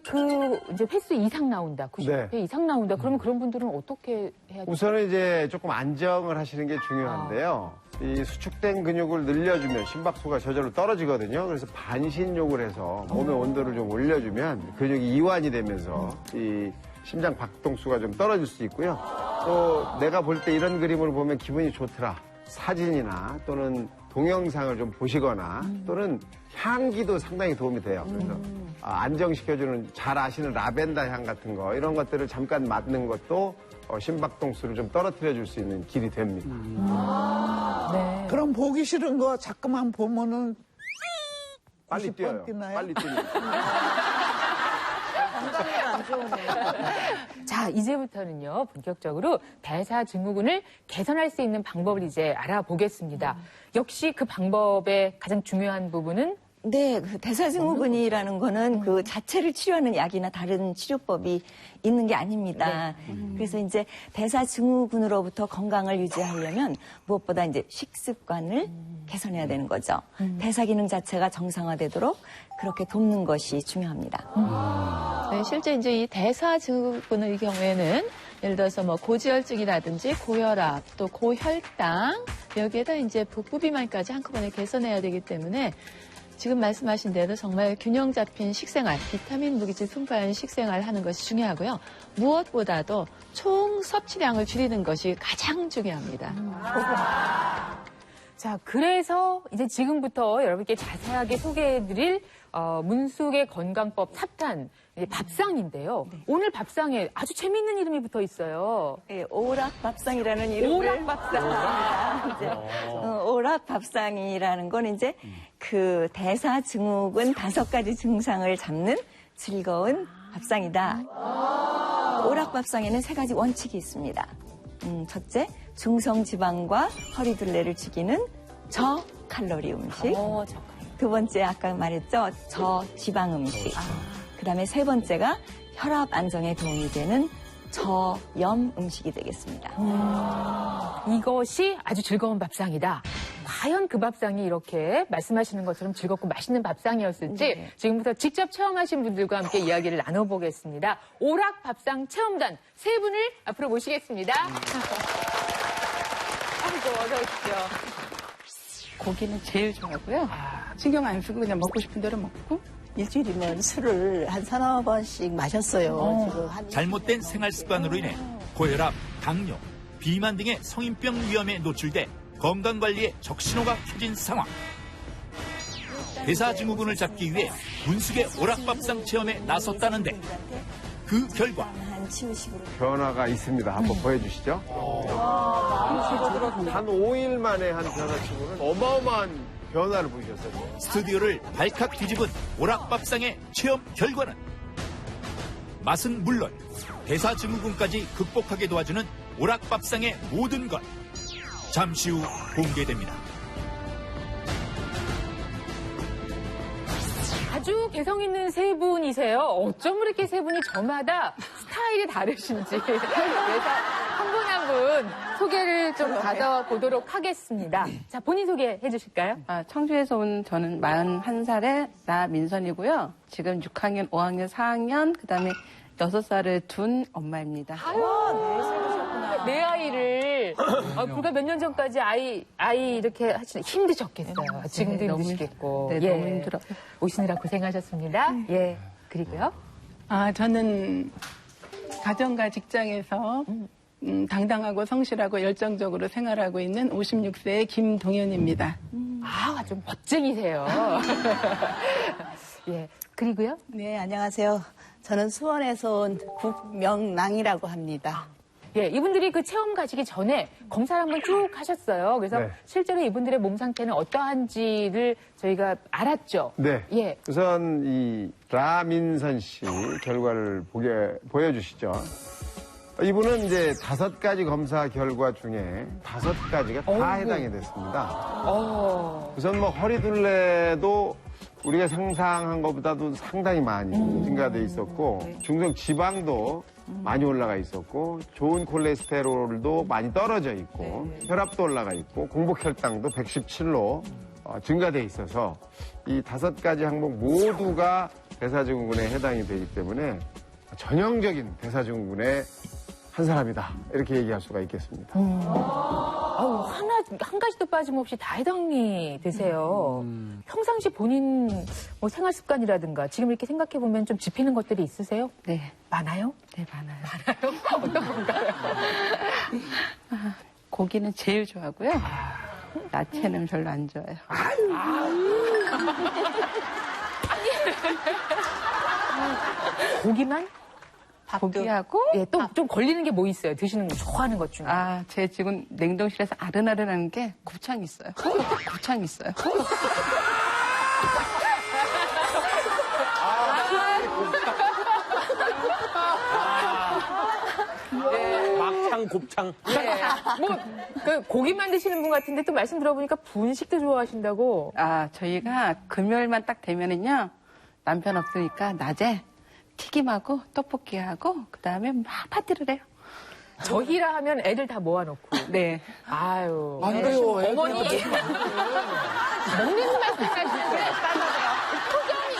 Speaker 5: 이제 횟수 이상 나온다, 90회 이상 나온다, 그러면 그런 분들은 어떻게 해야 돼요?
Speaker 1: 우선은 이제 조금 안정을 하시는 게 중요한데요. 이 수축된 근육을 늘려주면 심박수가 저절로 떨어지거든요. 그래서 반신욕을 해서 몸의 온도를 좀 올려주면 근육이 이완이 되면서 이 심장 박동수가 좀 떨어질 수 있고요. 또 내가 볼 때 이런 그림을 보면 기분이 좋더라. 사진이나 또는 동영상을 좀 보시거나 또는 향기도 상당히 도움이 돼요. 그래서 안정시켜주는 잘 아시는 라벤더 향 같은 거 이런 것들을 잠깐 맡는 것도 심박동수를 좀 떨어뜨려 줄 수 있는 길이 됩니다.
Speaker 5: 네.
Speaker 6: 그럼 보기 싫은 거 자꾸만 보면은
Speaker 1: 빨리
Speaker 6: 90번
Speaker 1: 뛰어요.
Speaker 6: 뛰나요?
Speaker 1: 빨리 뛰는.
Speaker 5: 자, 이제부터는요, 본격적으로 대사증후군을 개선할 수 있는 방법을 이제 알아보겠습니다. 역시 그 방법의 가장 중요한 부분은
Speaker 8: 네, 그 대사증후군이라는 거는 그 자체를 치료하는 약이나 다른 치료법이 있는 게 아닙니다. 그래서 이제 대사증후군으로부터 건강을 유지하려면 무엇보다 이제 식습관을 개선해야 되는 거죠. 대사 기능 자체가 정상화되도록 그렇게 돕는 것이 중요합니다.
Speaker 12: 네, 실제 이제 이 대사증후군의 경우에는 예를 들어서 뭐 고지혈증이라든지 고혈압, 또 고혈당, 여기에다 이제 복부비만까지 한꺼번에 개선해야 되기 때문에 지금 말씀하신 대로 정말 균형 잡힌 식생활, 비타민 무기질 풍부한 식생활 하는 것이 중요하고요. 무엇보다도 총 섭취량을 줄이는 것이 가장 중요합니다.
Speaker 5: 자, 그래서 이제 지금부터 여러분께 자세하게 소개해드릴 문숙의 건강법 4탄 밥상인데요. 오늘 밥상에 아주 재미있는 이름이 붙어 있어요.
Speaker 8: 네, 오락밥상이라는 이름을
Speaker 5: 오락밥상.
Speaker 8: 오락밥상이라는 건 이제 그 대사증후군 5가지 증상을 잡는 즐거운 밥상이다. 오락밥상에는 3가지 원칙이 있습니다. 첫째, 중성지방과 허리둘레를 죽이는 저칼로리 음식. 두 번째, 아까 말했죠, 저지방 음식. 그다음에 세 번째가 혈압 안정에 도움이 되는 저염 음식이 되겠습니다.
Speaker 5: 이것이 아주 즐거운 밥상이다. 과연 그 밥상이 이렇게 말씀하시는 것처럼 즐겁고 맛있는 밥상이었을지 지금부터 직접 체험하신 분들과 함께 이야기를 나눠보겠습니다. 오락 밥상 체험단 3분을 앞으로 모시겠습니다. 아이고, 어서 오십시오.
Speaker 13: 고기는 제일 좋아하고요. 신경 안 쓰고 그냥 먹고 싶은 대로 먹고.
Speaker 14: 일주일이면 술을 한 3-4번씩 마셨어요. 지금
Speaker 2: 잘못된 생활 습관으로 인해 고혈압, 당뇨, 비만 등의 성인병 위험에 노출돼 건강관리에 적신호가 켜진 상황. 대사증후군을 잡기 위해 문숙의 오락밥상 체험에 나섰다는데 그 결과
Speaker 1: 변화가 있습니다. 한번 보여주시죠. 한 5일 만에 한 변화치고는 어마어마한 변화를 보이셨어요.
Speaker 2: 스튜디오를 발칵 뒤집은 오락밥상의 체험 결과는 맛은 물론 대사증후군까지 극복하게 도와주는 오락밥상의 모든 것. 잠시 후 공개됩니다.
Speaker 5: 아주 개성 있는 3분이세요. 어쩜 그렇게 3분이 저마다 스타일이 다르신지. 그래서 한 분 한 분 소개를 좀 받아보도록 하겠습니다. 자, 본인 소개해 주실까요?
Speaker 13: 청주에서 온 저는 41살의 나민선이고요. 지금 6학년, 5학년, 4학년, 그다음에 6살을 둔 엄마입니다.
Speaker 5: 내 아이를 불과 몇 년 전까지 아이 이렇게 하시는 힘드셨겠어요. 지금도
Speaker 13: 너무
Speaker 5: 힘드시겠고.
Speaker 13: 네, 너무 힘들어요.
Speaker 5: 오시느라 고생하셨습니다. 예. 그리고요.
Speaker 13: 저는 가정과 직장에서 당당하고 성실하고 열정적으로 생활하고 있는 56세의 김동현입니다.
Speaker 5: 좀 멋쟁이세요. 예. 그리고요.
Speaker 14: 네, 안녕하세요. 저는 수원에서 온 국명랑이라고 합니다.
Speaker 5: 예, 이분들이 그 체험 가시기 전에 검사를 한번 쭉 하셨어요. 그래서
Speaker 1: 네.
Speaker 5: 실제로 이분들의 몸 상태는 어떠한지를 저희가 알았죠.
Speaker 1: 네.
Speaker 5: 예.
Speaker 1: 우선 이 라민선 씨 결과를 보여주시죠. 이분은 이제 5가지 검사 결과 중에 5가지가 다 해당이 됐습니다. 우선 뭐 허리둘레도 우리가 상상한 것보다도 상당히 많이 증가돼 있었고 중성 지방도 많이 올라가 있었고 좋은 콜레스테롤도 많이 떨어져 있고 혈압도 올라가 있고 공복혈당도 117로 증가돼 있어서 이 5가지 항목 모두가 대사증후군에 해당이 되기 때문에 전형적인 대사증후군의 한 사람이다 이렇게 얘기할 수가 있겠습니다.
Speaker 5: 한 가지도 빠짐없이 다 해당이 되세요. 평상시 본인 뭐 생활 습관이라든가 지금 이렇게 생각해 보면 좀 짚히는 것들이 있으세요?
Speaker 13: 네.
Speaker 5: 많아요?
Speaker 13: 네, 많아요.
Speaker 5: 어떤 건가요?
Speaker 13: 고기는 제일 좋아하고요. 야채는 별로 안 좋아해요.
Speaker 5: 고기만?
Speaker 13: 고기하고
Speaker 5: 예, 또 좀 걸리는 게 뭐 있어요? 드시는 거 좋아하는 것 중에.
Speaker 13: 제 지금 냉동실에서 아른아른하는 게 곱창이 있어요. 곱창이 있어요.
Speaker 7: 막창, 곱창.
Speaker 5: 네. 그 고기만 드시는 분 같은데 또 말씀 들어보니까 분식도 좋아하신다고.
Speaker 13: 저희가 금요일만 딱 되면은요, 남편 없으니까 낮에 튀김하고 떡볶이하고 그다음에 막 파티를 해요.
Speaker 5: 저희라 하면 애들 다 모아놓고.
Speaker 13: 네.
Speaker 5: 아유.
Speaker 3: 안 돼요.
Speaker 5: 어머니. 먹는 말씀하시는데. 표정이.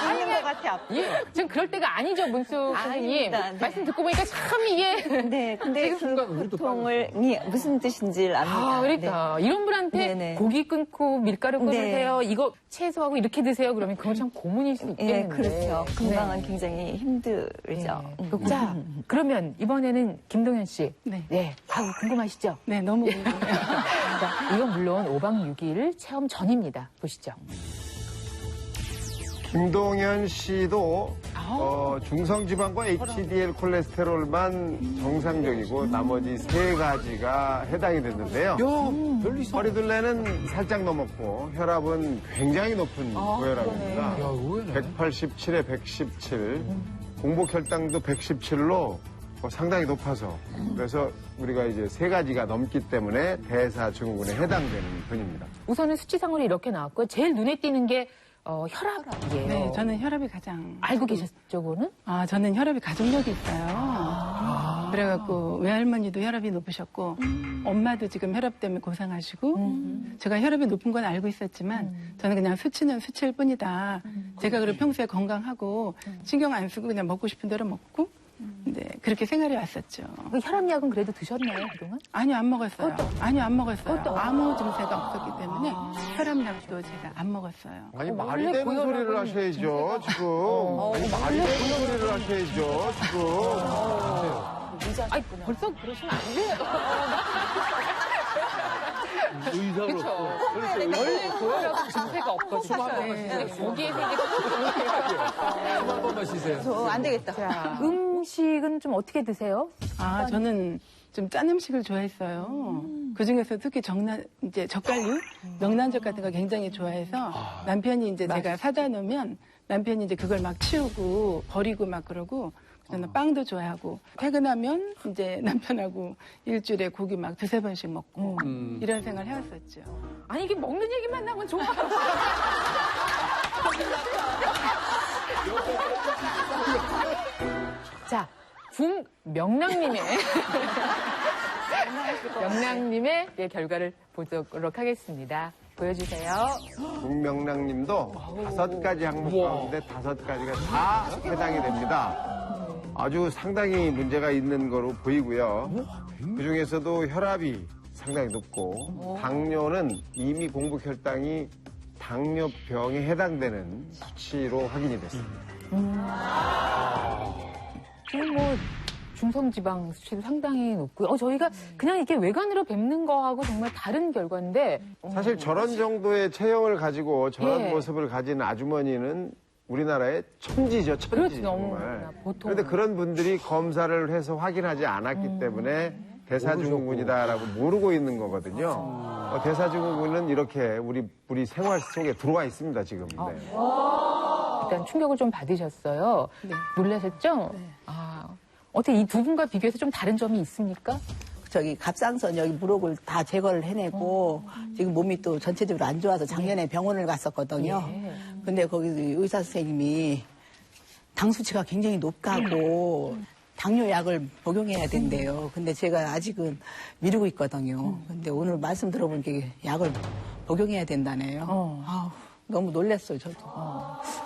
Speaker 5: 아니,
Speaker 4: 같아, 아파.
Speaker 5: 예, 지금 그럴 때가 아니죠, 문수 선생님.
Speaker 8: 아닙니다. 네.
Speaker 5: 말씀 듣고 보니까 참 이게.
Speaker 8: 네, 근데 그 고통을 무슨 뜻인지 압니다.
Speaker 5: 아, 그러니까. 이런 분한테
Speaker 8: 네네.
Speaker 5: 고기 끊고 밀가루 끊으세요.
Speaker 8: 네.
Speaker 5: 이거 채소하고 이렇게 드세요. 그러면 그건 참 고문일 수 있겠는데.
Speaker 8: 예, 그렇죠. 건강은
Speaker 5: 네.
Speaker 8: 굉장히 힘들죠.
Speaker 5: 자, 그러면 이번에는 김동현 씨.
Speaker 15: 네.
Speaker 5: 아우, 궁금하시죠?
Speaker 15: 네, 너무 궁금해요.
Speaker 5: 자, 이건 물론 5박 6일 체험 전입니다. 보시죠.
Speaker 1: 김동현 씨도 중성지방과 HDL 콜레스테롤만 정상적이고 나머지 3가지가 해당이 됐는데요. 허리둘레는 살짝 넘었고 혈압은 굉장히 높은 고혈압입니다. 187에 117, 공복혈당도 117로 상당히 높아서 그래서 우리가 이제 3가지가 넘기 때문에 대사증후군에 해당되는 분입니다.
Speaker 5: 우선은 수치상으로 이렇게 나왔고 제일 눈에 띄는 게 혈압이에요.
Speaker 15: 네, 저는 혈압이 가장.
Speaker 5: 알고 계셨죠, 그거는?
Speaker 15: 아, 저는 혈압이 가족력이 있어요. 그래갖고 외할머니도 혈압이 높으셨고, 엄마도 지금 혈압 때문에 고생하시고, 제가 혈압이 높은 건 알고 있었지만, 저는 그냥 수치는 수치일 뿐이다. 제가 그리고 평소에 건강하고, 신경 안 쓰고 그냥 먹고 싶은 대로 먹고, 네, 그렇게 생활해 왔었죠.
Speaker 5: 그 혈압약은 그래도 드셨나요, 그동안?
Speaker 15: 아니요, 안 먹었어요. 아니요, 안 먹었어요. 아무 증세가 없었기 때문에 혈압약도 제가 안 먹었어요.
Speaker 1: 아니 말이 되는 소리를 하셔야죠 지금. 아니 말이 되는 소리를 하셔야죠 지금.
Speaker 5: 아니, 벌써 그러시면 안 돼요.
Speaker 9: 의사로서.
Speaker 5: 원래 고혈압 증세가 없거든요. 거기에
Speaker 3: 한 번만 쉬세요.
Speaker 4: 안 되겠다.
Speaker 5: 자, 음식은 좀 어떻게 드세요?
Speaker 15: 아, 저는 좀 짠 음식을 좋아했어요. 그 중에서 특히 이제 젓갈류, 명란젓 같은 거 굉장히 좋아해서 남편이 이제 제가 사다 놓으면 남편이 이제 그걸 막 치우고 버리고 막 그러고 저는 빵도 좋아하고 퇴근하면 이제 남편하고 일주일에 고기 막 2-3번씩 먹고 이런 생활 해왔었죠.
Speaker 5: 아니, 이게 먹는 얘기만 나면 좋아. 자, 명랑님의 결과를 보도록 하겠습니다. 보여주세요.
Speaker 1: 국명랑님도 5가지 항목 가운데 5가지가 다 해당이 됩니다. 아주 상당히 문제가 있는 거로 보이고요. 그 중에서도 혈압이 상당히 높고 당뇨는 이미 공복혈당이 당뇨병에 해당되는 수치로 확인이 됐습니다.
Speaker 5: 지금 중성지방 수치도 상당히 높고요. 저희가 그냥 이렇게 외관으로 뵙는 거하고 정말 다른 결과인데.
Speaker 1: 사실 저런 정도의 체형을 가지고 저런
Speaker 5: 예.
Speaker 1: 모습을 가진 아주머니는 우리나라의 천지죠, 천지.
Speaker 5: 그렇죠,
Speaker 1: 정말.
Speaker 5: 보통.
Speaker 1: 그런데 그런 분들이 검사를 해서 확인하지 않았기 때문에 대사증후군이다라고 모르고 있는 거거든요. 대사증후군은 이렇게 우리 생활 속에 들어와 있습니다, 지금. 네.
Speaker 5: 일단 충격을 좀 받으셨어요. 놀라셨죠? 어떻게 이 두 분과 비교해서 좀 다른 점이 있습니까?
Speaker 14: 저기 갑상선 여기 무록을 다 제거를 해내고 지금 몸이 또 전체적으로 안 좋아서 작년에 병원을 갔었거든요. 근데 거기 의사 선생님이 당 수치가 굉장히 높다고 당뇨약을 복용해야 된대요. 근데 제가 아직은 미루고 있거든요. 근데 오늘 말씀 들어보니까 약을 복용해야 된다네요. 아우, 너무 놀랐어요, 저도.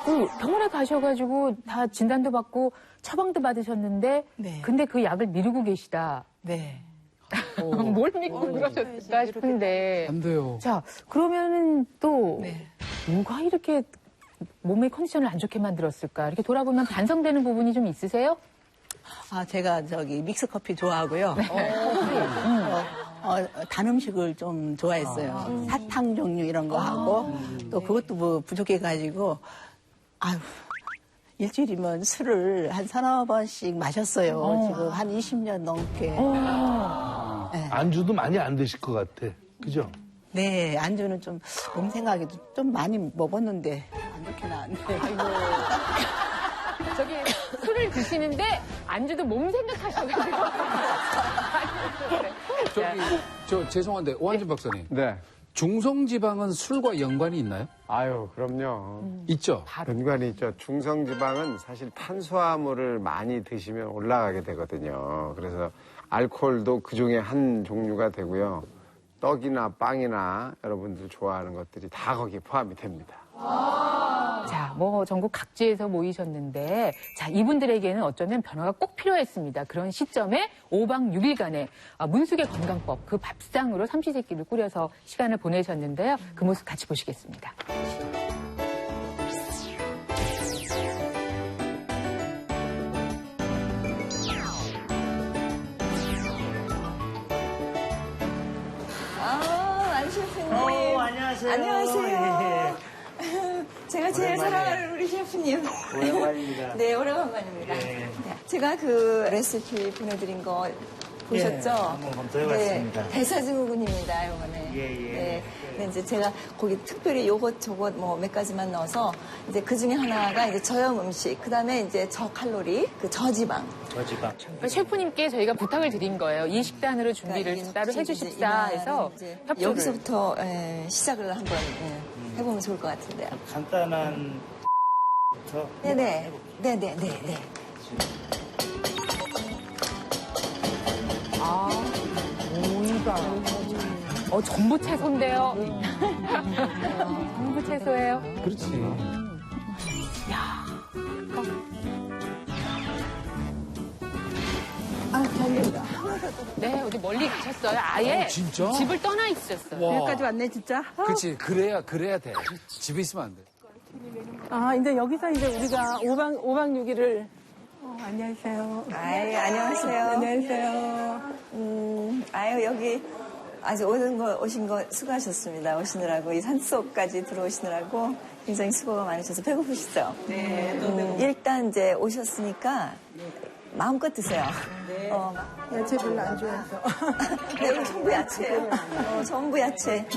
Speaker 5: 그 병원에 가셔가지고 다 진단도 받고 처방도 받으셨는데 근데 그 약을 미루고 계시다.
Speaker 14: 네.
Speaker 5: 뭘 믿고 그러셨을까 싶은데.
Speaker 3: 안 돼요.
Speaker 5: 자, 그러면은 또 뭐가 이렇게 몸의 컨디션을 안 좋게 만들었을까? 이렇게 돌아보면 반성되는 부분이 좀 있으세요?
Speaker 14: 아, 제가 저기 믹스커피 좋아하고요. 단 음식을 좀 좋아했어요. 사탕 종류 이런 거 하고 또 그것도 뭐 부족해가지고 아유 일주일이면 술을 한 3-4번씩 마셨어요. 지금 한 20년 넘게. 네.
Speaker 9: 안주도 많이 안 드실 것 같아. 그죠?
Speaker 14: 네, 안주는 좀 몸 생각에도 좀 많이 먹었는데 안 좋게 나왔는데.
Speaker 5: 저기 술을 드시는데 안주도 몸 생각하셔가지고.
Speaker 3: 죄송한데 오한진 박사님.
Speaker 1: 네.
Speaker 3: 중성지방은 술과 연관이 있나요?
Speaker 1: 아유, 그럼요.
Speaker 3: 있죠.
Speaker 1: 연관이 있죠. 중성지방은 사실 탄수화물을 많이 드시면 올라가게 되거든요. 그래서 알코올도 그 중에 한 종류가 되고요. 떡이나 빵이나 여러분들 좋아하는 것들이 다 거기에 포함이 됩니다.
Speaker 5: 자, 뭐 전국 각지에서 모이셨는데, 자, 이분들에게는 어쩌면 변화가 꼭 필요했습니다. 그런 시점에 5박 6일간의 문숙의 건강법, 그 밥상으로 삼시세끼를 꾸려서 시간을 보내셨는데요. 그 모습 같이 보시겠습니다.
Speaker 8: 셰프님.
Speaker 16: 안녕하세요.
Speaker 8: 안녕하세요. 제가 제일
Speaker 16: 오랜만이에요.
Speaker 8: 사랑하는 우리 셰프님.
Speaker 16: 오랜만입니다.
Speaker 8: 네, 오래간만입니다.
Speaker 16: 네.
Speaker 8: 제가 그 레시피 보내드린 거 보셨죠?
Speaker 16: 한번 검토해봤습니다.
Speaker 8: 네, 대사증후군입니다, 이번에.
Speaker 16: 예.
Speaker 8: 네. 근데 이제 제가 거기 특별히 요것 저것 뭐 몇 가지만 넣어서 이제 그 중에 하나가 이제 저염 음식, 그 다음에 이제 저칼로리, 그 저지방.
Speaker 16: 저지방.
Speaker 5: 셰프님께 저희가 부탁을 드린 거예요. 이 식단으로 준비를
Speaker 8: 그러니까
Speaker 5: 따로 해주십사 해서 협조를.
Speaker 8: 여기서부터 시작을 한번 해보면 좋을 것 같은데요.
Speaker 16: 간단한 부터
Speaker 8: 네네.
Speaker 16: 해볼게요.
Speaker 8: 네네네.
Speaker 5: 오이가. 전부 채소인데요. 전부 채소예요.
Speaker 3: 그렇지.
Speaker 5: 야.
Speaker 14: 잘된다.
Speaker 5: 네, 어디 멀리 가셨어요. 아예
Speaker 3: 진짜?
Speaker 5: 집을 떠나 있으셨어요.
Speaker 3: 와.
Speaker 14: 여기까지 왔네, 진짜.
Speaker 3: 그렇지. 그래야 돼. 집에 있으면 안 돼.
Speaker 15: 이제 여기서 이제 우리가 5박 6일을 안녕하세요.
Speaker 8: 아이, 안녕하세요.
Speaker 15: 안녕하세요.
Speaker 8: 아유, 여기 아주 오신 거 수고하셨습니다. 오시느라고, 이 산속까지 들어오시느라고 굉장히 수고가 많으셔서 배고프시죠?
Speaker 14: 네.
Speaker 8: 일단 이제 오셨으니까 마음껏 드세요.
Speaker 14: 네. 야채 별로 안 좋아해서.
Speaker 8: 네, 이거 전부 야채예요. 전부 야채.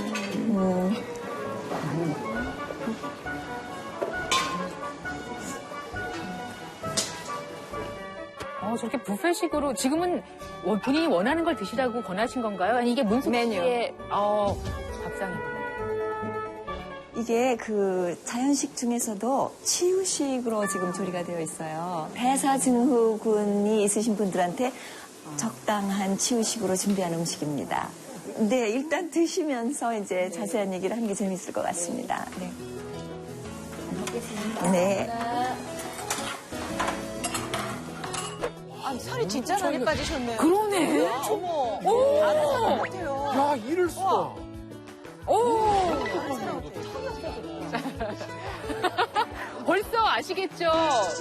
Speaker 5: 저렇게 뷔페식으로 지금은 본인이 원하는 걸 드시라고 권하신 건가요? 아니, 이게 문숙 씨의 밥상입니다.
Speaker 8: 이게 그 자연식 중에서도 치유식으로 지금 조리가 되어 있어요. 대사증후군이 있으신 분들한테 적당한 치유식으로 준비한 음식입니다. 네, 일단 드시면서 이제 자세한 얘기를 하는 게 재밌을 것 같습니다. 네. 네.
Speaker 4: 살이 진짜 많이 빠지셨네요.
Speaker 5: 그러네.
Speaker 4: 어머.
Speaker 5: 오.
Speaker 4: 다른 사람 같아요.
Speaker 3: 야, 이럴 수가.
Speaker 5: 벌써 아시겠죠?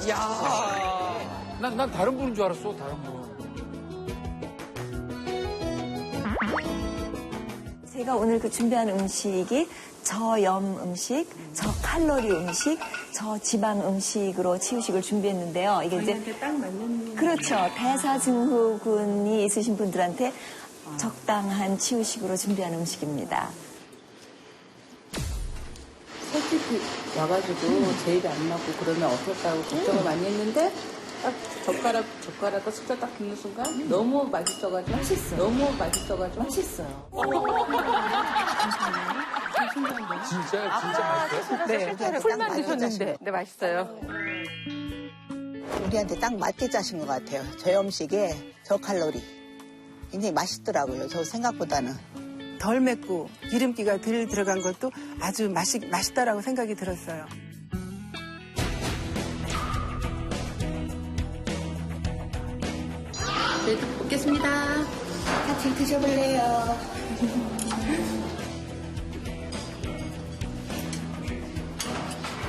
Speaker 5: 야.
Speaker 3: 난 다른 분인 줄 알았어, 다른 분.
Speaker 8: 제가 오늘 그 준비한 음식이 저염 음식, 저칼로리 음식, 저지방 음식으로 치유식을 준비했는데요. 이게 이제
Speaker 15: 딱 맞는.
Speaker 8: 그렇죠. 대사증후군이 있으신 분들한테 적당한 치유식으로 준비한 음식입니다.
Speaker 14: 솔직히 와가지고 제 입에 안 맞고 그러면 어떨까고 걱정을 많이 했는데 딱 젓가락과 숟가락 딱 붓는 순간 너무 맛있어가지고 너무 맛있어가지고 맛있어요.
Speaker 3: 진짜 맛있어요?
Speaker 5: 네, 풀만 드셨는데. 네, 맛있어요.
Speaker 14: 우리한테 딱 맞게 짜신 것 같아요. 저염식에 저칼로리. 굉장히 맛있더라고요. 저 생각보다는.
Speaker 15: 덜 맵고 기름기가 덜 들어간 것도 아주 맛있다라고 생각이 들었어요.
Speaker 14: 저희도 먹겠습니다. 같이 드셔볼래요?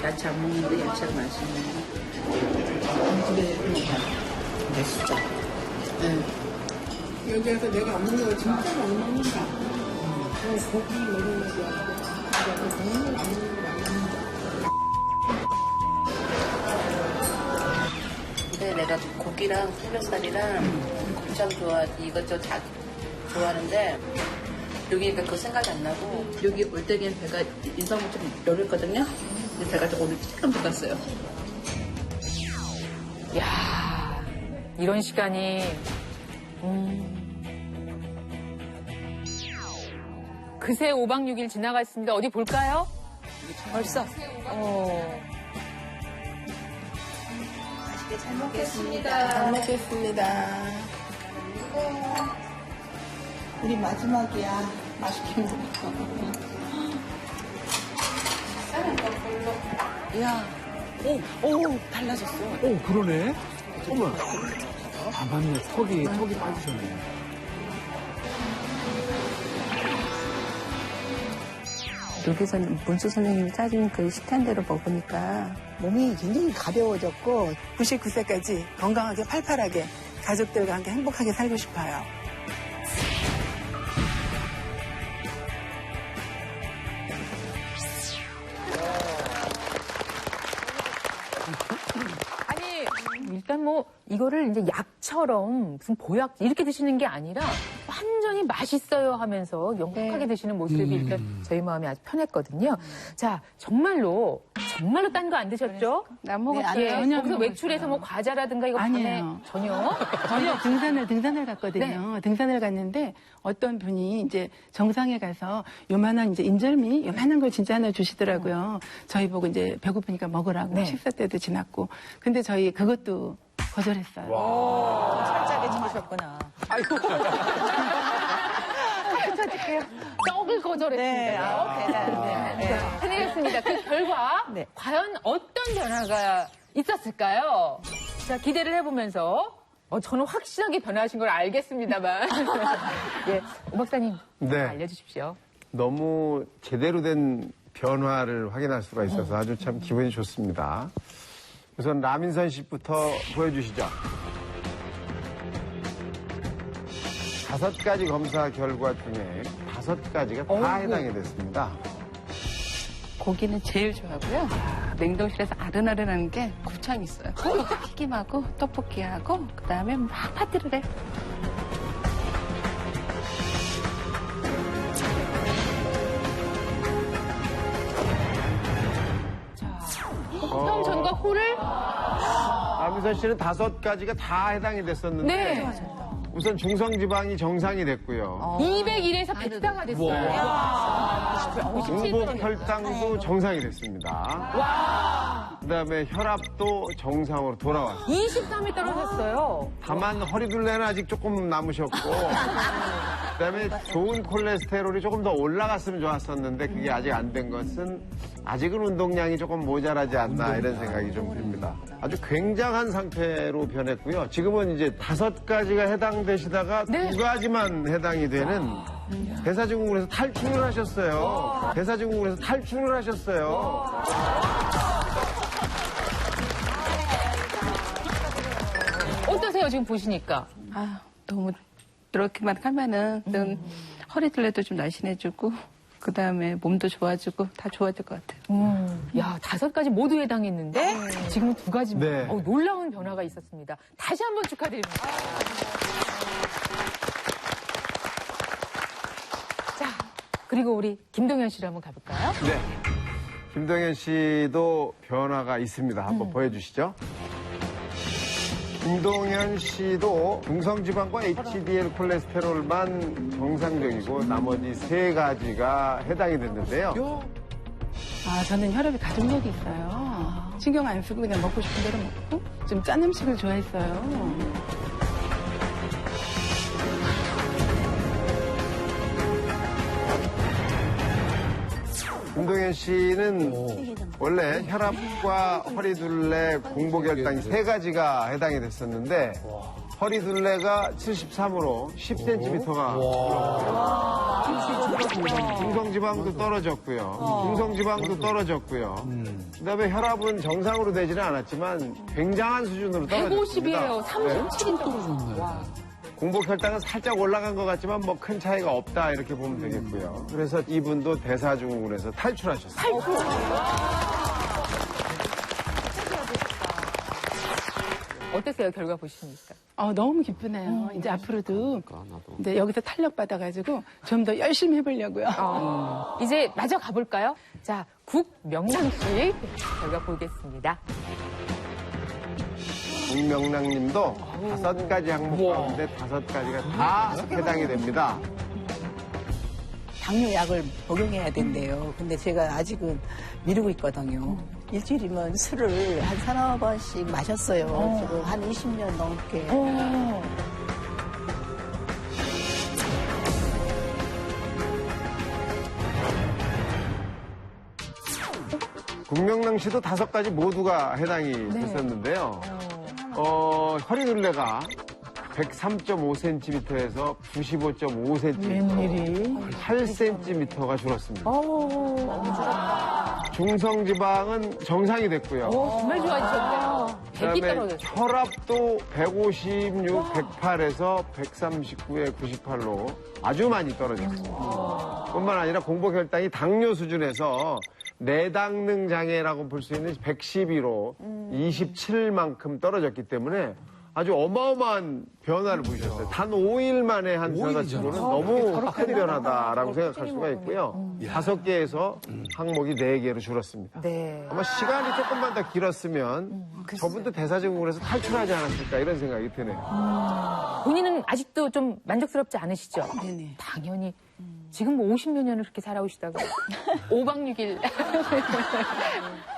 Speaker 14: 야채 안 먹는데 야채가 맛있네. 맛있죠? 네. 여기 와서 내가 안 먹는 거 진짜 많이 먹는다. 고기 먹는 거 좋아하고, 국물 안 먹는 거 많이 먹는다.
Speaker 13: 근데 내가 고기랑 삼겹살이랑 곱창 좋아하지 이것저것 다 좋아하는데 여기 그러니까 그거 생각이 안 나고 여기 올 때는 배가 인삼을 좀 열었거든요. 근데 배가 좀 오늘 조금 돋았어요.
Speaker 5: 야, 이런 시간이. 그새 5박 6일 지나갔습니다. 어디 볼까요?
Speaker 4: 벌써.
Speaker 14: 맛있게 잘 먹겠습니다. 잘 먹겠습니다. 우리 마지막이야. 맛있게 먹어. 야, 오, 달라졌어.
Speaker 3: 오, 그러네. 어머. 아, 맞네. 턱이 빠지셨네.
Speaker 8: 여기서 문수 선생님이 짜준 그 식단대로 먹으니까
Speaker 14: 몸이 굉장히 가벼워졌고 99세까지 건강하게 팔팔하게 가족들과 함께 행복하게 살고 싶어요.
Speaker 5: 아니, 일단 뭐, 이거를 이제 약처럼 무슨 보약 이렇게 드시는 게 아니라 완전히 맛있어요 하면서 영국하게 드시는 모습이 일단 저희 마음이 아주 편했거든요. 자, 정말로 딴 거 안 드셨죠?
Speaker 15: 안 먹었어요.
Speaker 5: 예,
Speaker 15: 전혀 안
Speaker 5: 거기서
Speaker 15: 먹었어요.
Speaker 5: 외출해서 뭐 과자라든가 이거
Speaker 15: 아니에요.
Speaker 5: 밤에 전혀?
Speaker 15: 등산을 갔거든요. 등산을 갔는데 어떤 분이 이제 정상에 가서 요만한 이제 인절미 요만한 걸 진짜 하나 주시더라고요. 저희 보고 이제 배고프니까 먹으라고
Speaker 5: 네.
Speaker 15: 식사 때도 지났고. 근데 저희 그것도 거절했어요.
Speaker 4: 살짝에 참으셨구나.
Speaker 5: 아이고. 떡을 거절했습니다.
Speaker 4: 네, 대단. 네.
Speaker 5: 해내겠습니다. 그 결과 과연 어떤 변화가 있었을까요? 자, 기대를 해보면서 저는 확실하게 변화하신 걸 알겠습니다만 예, 오 박사님
Speaker 1: 네.
Speaker 5: 알려주십시오.
Speaker 1: 너무 제대로 된 변화를 확인할 수가 있어서 아주 참 기분이 좋습니다. 우선 라민선 씨부터 보여주시죠. 5가지 검사 결과 중에 5가지가 다 해당이 됐습니다.
Speaker 17: 고기는 제일 좋아하고요. 냉동실에서 아른아른하는 게 곱창 있어요. 튀김하고 떡볶이하고 그다음에 막 파티를 해.
Speaker 5: 흑염 전과 코를
Speaker 1: 라민선 씨는 5가지가 다 해당이 됐었는데
Speaker 5: 네.
Speaker 1: 우선 중성지방이 정상이 됐고요.
Speaker 5: 201에서 100다가 됐어요.
Speaker 1: 공복 혈당도 정상이 됐습니다. 그다음에 혈압도 정상으로 돌아왔어요.
Speaker 5: 23이 떨어졌어요.
Speaker 1: 다만 허리둘레는 아직 조금 남으셨고 그다음에 좋은 콜레스테롤이 조금 더 올라갔으면 좋았었는데 그게 아직 안 된 것은 아직은 운동량이 조금 모자라지 않나 이런 생각이 좀 듭니다. 아주 굉장한 상태로 변했고요. 지금은 이제 5가지가 해당되시다가 2가지만 해당이 되는 대사증후군에서 탈출을 하셨어요. 대사증후군에서 탈출을 하셨어요.
Speaker 5: 어떠세요, 지금 보시니까?
Speaker 17: 아, 너무 이렇게만 하면은 허리둘레도 좀 날씬해지고 그다음에 몸도 좋아지고 다 좋아질 것 같아요.
Speaker 5: 야, 5가지 모두 해당했는데 지금은 2가지만.
Speaker 1: 네.
Speaker 5: 놀라운 변화가 있었습니다. 다시 한번 축하드립니다. 자, 그리고 우리 김동현 씨로 한번 가볼까요?
Speaker 1: 네. 김동현 씨도 변화가 있습니다. 한번 보여주시죠. 김동현 씨도 중성지방과 HDL 콜레스테롤만 정상적이고 나머지 3가지가 해당이 됐는데요.
Speaker 15: 저는 혈압이 가족력이 있어요. 신경 안 쓰고 그냥 먹고 싶은 대로 먹고 좀 짠 음식을 좋아했어요.
Speaker 1: 김동현 씨는 원래 혈압과 허리둘레, 공복혈당이 3가지가 해당이 됐었는데 허리둘레가 73으로 10cm가 중성지방도 떨어졌고요. 그다음에 혈압은 정상으로 되지는 않았지만 굉장한 수준으로 떨어졌습니다.
Speaker 5: 150이에요. 37이 떨어졌네.
Speaker 1: 공복혈당은 살짝 올라간 것 같지만 뭐 큰 차이가 없다 이렇게 보면 되겠고요. 그래서 이분도 대사증후군에서 탈출하셨어요.
Speaker 5: 어땠어요? 결과 보시니까.
Speaker 15: 너무 기쁘네요. 이제 앞으로도 이제 여기서 탄력 받아가지고 좀 더 열심히 해보려고요.
Speaker 5: 이제 마저 가볼까요? 자, 국명랑씨 결과 보겠습니다.
Speaker 1: 국명랑님도 5가지 항목 가운데 5가지가 다 해당이 됩니다.
Speaker 14: 당뇨약을 복용해야 된대요. 근데 제가 아직은 미루고 있거든요. 일주일이면 술을 한 3-4번씩 마셨어요. 지금 한 20년 넘게.
Speaker 1: 북명랑시도 5가지 모두가 해당이 됐었는데요. 허리둘레가 103.5cm에서 95.5cm,
Speaker 6: 웬일이?
Speaker 1: 8cm가 줄었습니다. 중성지방은 정상이 됐고요.
Speaker 5: 정말 좋아지셨네요. 100이
Speaker 1: 그다음에
Speaker 5: 떨어졌어요.
Speaker 1: 혈압도 156, 108에서 139에 98로 아주 많이 떨어졌습니다. 뿐만 아니라 공복혈당이 당뇨 수준에서 내당능 장애라고 볼 수 있는 112로 27만큼 떨어졌기 때문에 아주 어마어마한 변화를 보이셨어요. 단 5일 만에 한 변화치고는 너무 큰 변화다라고 생각할 수가 있고요. 5개에서 항목이 4개로 줄었습니다. 아마 시간이 조금만 더 길었으면 저분도 대사증후군에서 탈출하지 않았을까 이런 생각이 드네요.
Speaker 5: 본인은 아직도 좀 만족스럽지 않으시죠?
Speaker 14: 네네.
Speaker 5: 당연히. 지금 뭐 50몇 년을 그렇게 살아오시다가 5박 6일.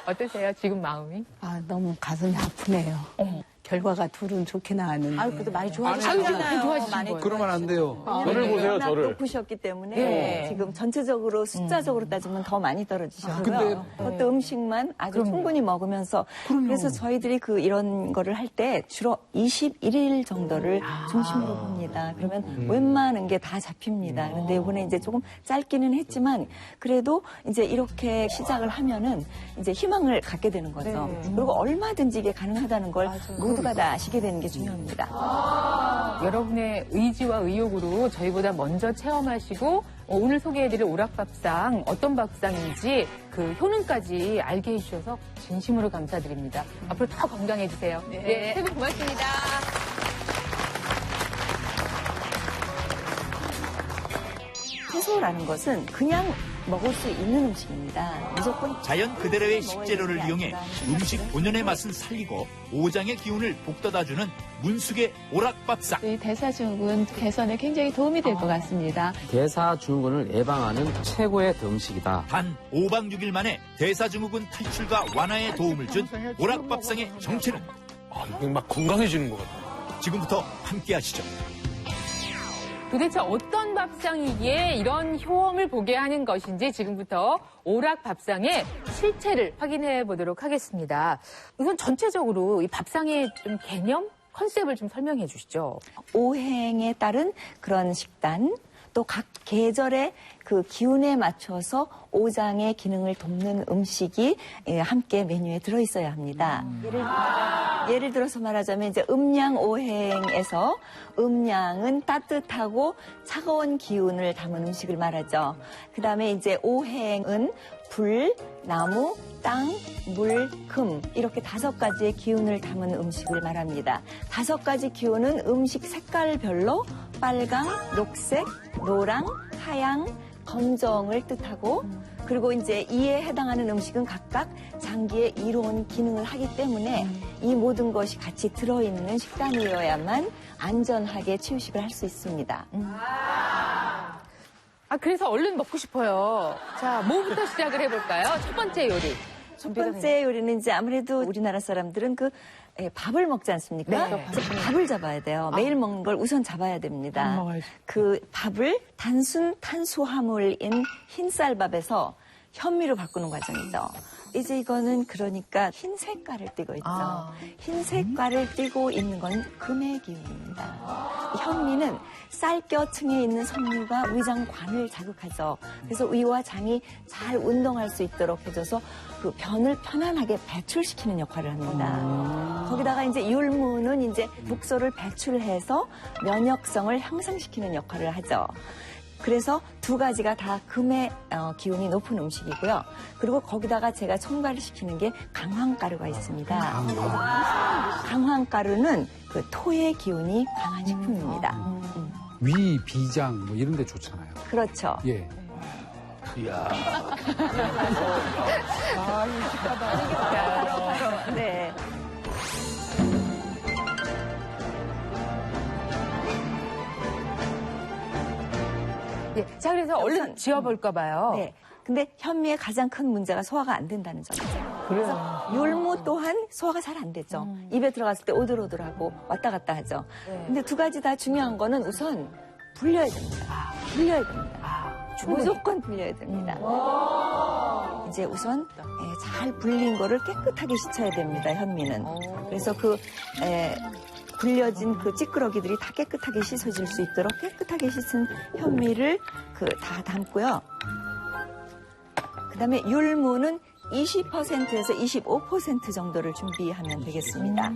Speaker 5: 어떠세요? 지금 마음이?
Speaker 14: 아, 너무 가슴이 아프네요. 결과가 둘은 좋게 나왔는데.
Speaker 4: 아유, 그래도 많이
Speaker 5: 아유,
Speaker 4: 좋아지셨잖아요.
Speaker 5: 좋아지신
Speaker 4: 많이
Speaker 5: 거예요.
Speaker 3: 그러면 안 돼요.
Speaker 7: 저를 보세요,
Speaker 8: 워낙
Speaker 7: 저를.
Speaker 8: 높으셨기 때문에
Speaker 5: 네.
Speaker 8: 지금 전체적으로 숫자적으로 따지면 더 많이 떨어지셨고요.
Speaker 3: 근데-
Speaker 8: 그것도 음식만 아주 충분히 먹으면서 그래서 저희들이 이런 거를 할 때 주로 21일 정도를 중심으로 봅니다. 그러면 웬만한 게 다 잡힙니다. 그런데 이번에 이제 조금 짧기는 했지만 그래도 이제 이렇게 시작을 하면은 이제 희망을 갖게 되는 거죠. 그리고 얼마든지 이게 가능하다는 걸 모두가 다 아시게 되는 게 중요합니다.
Speaker 5: 여러분의 의지와 의욕으로 저희보다 먼저 체험하시고 오늘 소개해드릴 오락밥상 어떤 밥상인지 그 효능까지 알게 해주셔서 진심으로 감사드립니다. 앞으로 더 건강해주세요. 네, 세 분 고맙습니다.
Speaker 8: 채소라는 것은 그냥 먹을 수 있는 음식입니다. 무조건
Speaker 2: 자연 그대로의 식재료를 이용해 음식 본연의 맛은 살리고 오장의 기운을 북돋아주는 문숙의 오락밥상.
Speaker 12: 이 대사증후군 개선에 굉장히 도움이 될 것 같습니다.
Speaker 10: 대사증후군을 예방하는 최고의 음식이다.
Speaker 2: 단 5박 6일 만에 대사증후군 탈출과 완화에 도움을 준 오락밥상의 정체는
Speaker 7: 이게 막 건강해지는 것 같아요.
Speaker 2: 지금부터 함께 하시죠.
Speaker 5: 도대체 어떤 밥상이기에 이런 효험을 보게 하는 것인지 지금부터 오락 밥상의 실체를 확인해 보도록 하겠습니다. 우선 전체적으로 이 밥상의 좀 개념, 컨셉을 좀 설명해 주시죠.
Speaker 8: 오행에 따른 그런 식단, 또 각 계절의 그 기운에 맞춰서 오장의 기능을 돕는 음식이 함께 메뉴에 들어있어야 합니다. 예를 들어서 말하자면 이제 음양 오행에서 음양은 따뜻하고 차가운 기운을 담은 음식을 말하죠. 그 다음에 이제 오행은 불, 나무, 땅, 물, 금 이렇게 5가지의 기운을 담은 음식을 말합니다. 5가지 기운은 음식 색깔별로 빨강, 녹색, 노랑, 하양, 검정을 뜻하고 그리고 이제 이에 해당하는 음식은 각각 장기의 이로운 기능을 하기 때문에 이 모든 것이 같이 들어있는 식단이어야만 안전하게 치유식을 할 수 있습니다.
Speaker 5: 그래서 얼른 먹고 싶어요. 자, 뭐부터 시작을 해볼까요? 첫 번째 요리.
Speaker 8: 첫 번째 요리는 이제 아무래도 우리나라 사람들은 밥을 먹지 않습니까?
Speaker 5: 네.
Speaker 8: 그래서 밥을 잡아야 돼요. 매일 먹는 걸 우선 잡아야 됩니다.
Speaker 6: 먹어야지.
Speaker 8: 그 밥을 단순 탄수화물인 흰쌀밥에서 현미로 바꾸는 과정이죠. 이제 이거는 그러니까 흰 색깔을 띠고 있죠. 흰 색깔을 띠고 있는 건 금의 기운입니다. 현미는 쌀겨층에 있는 석류가 위장관을 자극하죠. 그래서 위와 장이 잘 운동할 수 있도록 해줘서 그 변을 편안하게 배출시키는 역할을 합니다. 거기다가 이제 율무는 이제 독소를 배출해서 면역성을 향상시키는 역할을 하죠. 그래서 2가지가 다 금의 기운이 높은 음식이고요. 그리고 거기다가 제가 첨가를 시키는 게 강황가루가 있습니다. 강황가루는 그 토의 기운이 강한 식품입니다.
Speaker 3: 위, 비장 뭐 이런 데 좋잖아요.
Speaker 8: 그렇죠.
Speaker 3: 예.
Speaker 9: 이야.
Speaker 8: 네.
Speaker 5: 자, 그래서 얼른 지어볼까 봐요.
Speaker 8: 네. 근데 현미의 가장 큰 문제가 소화가 안 된다는 점이죠. 그래서 율무 또한 소화가 잘 안 되죠. 입에 들어갔을 때 오돌오돌하고 왔다 갔다 하죠. 근데 2가지 다 중요한 거는 우선 불려야 됩니다. 불려야 됩니다. 무조건 불려야 됩니다. 이제 우선 잘 불린 거를 깨끗하게 씻어야 됩니다. 현미는. 그래서 불려진 그 찌끄러기들이 다 깨끗하게 씻어질 수 있도록 깨끗하게 씻은 현미를 다 담고요. 그다음에 율무는 20%에서 25% 정도를 준비하면 되겠습니다.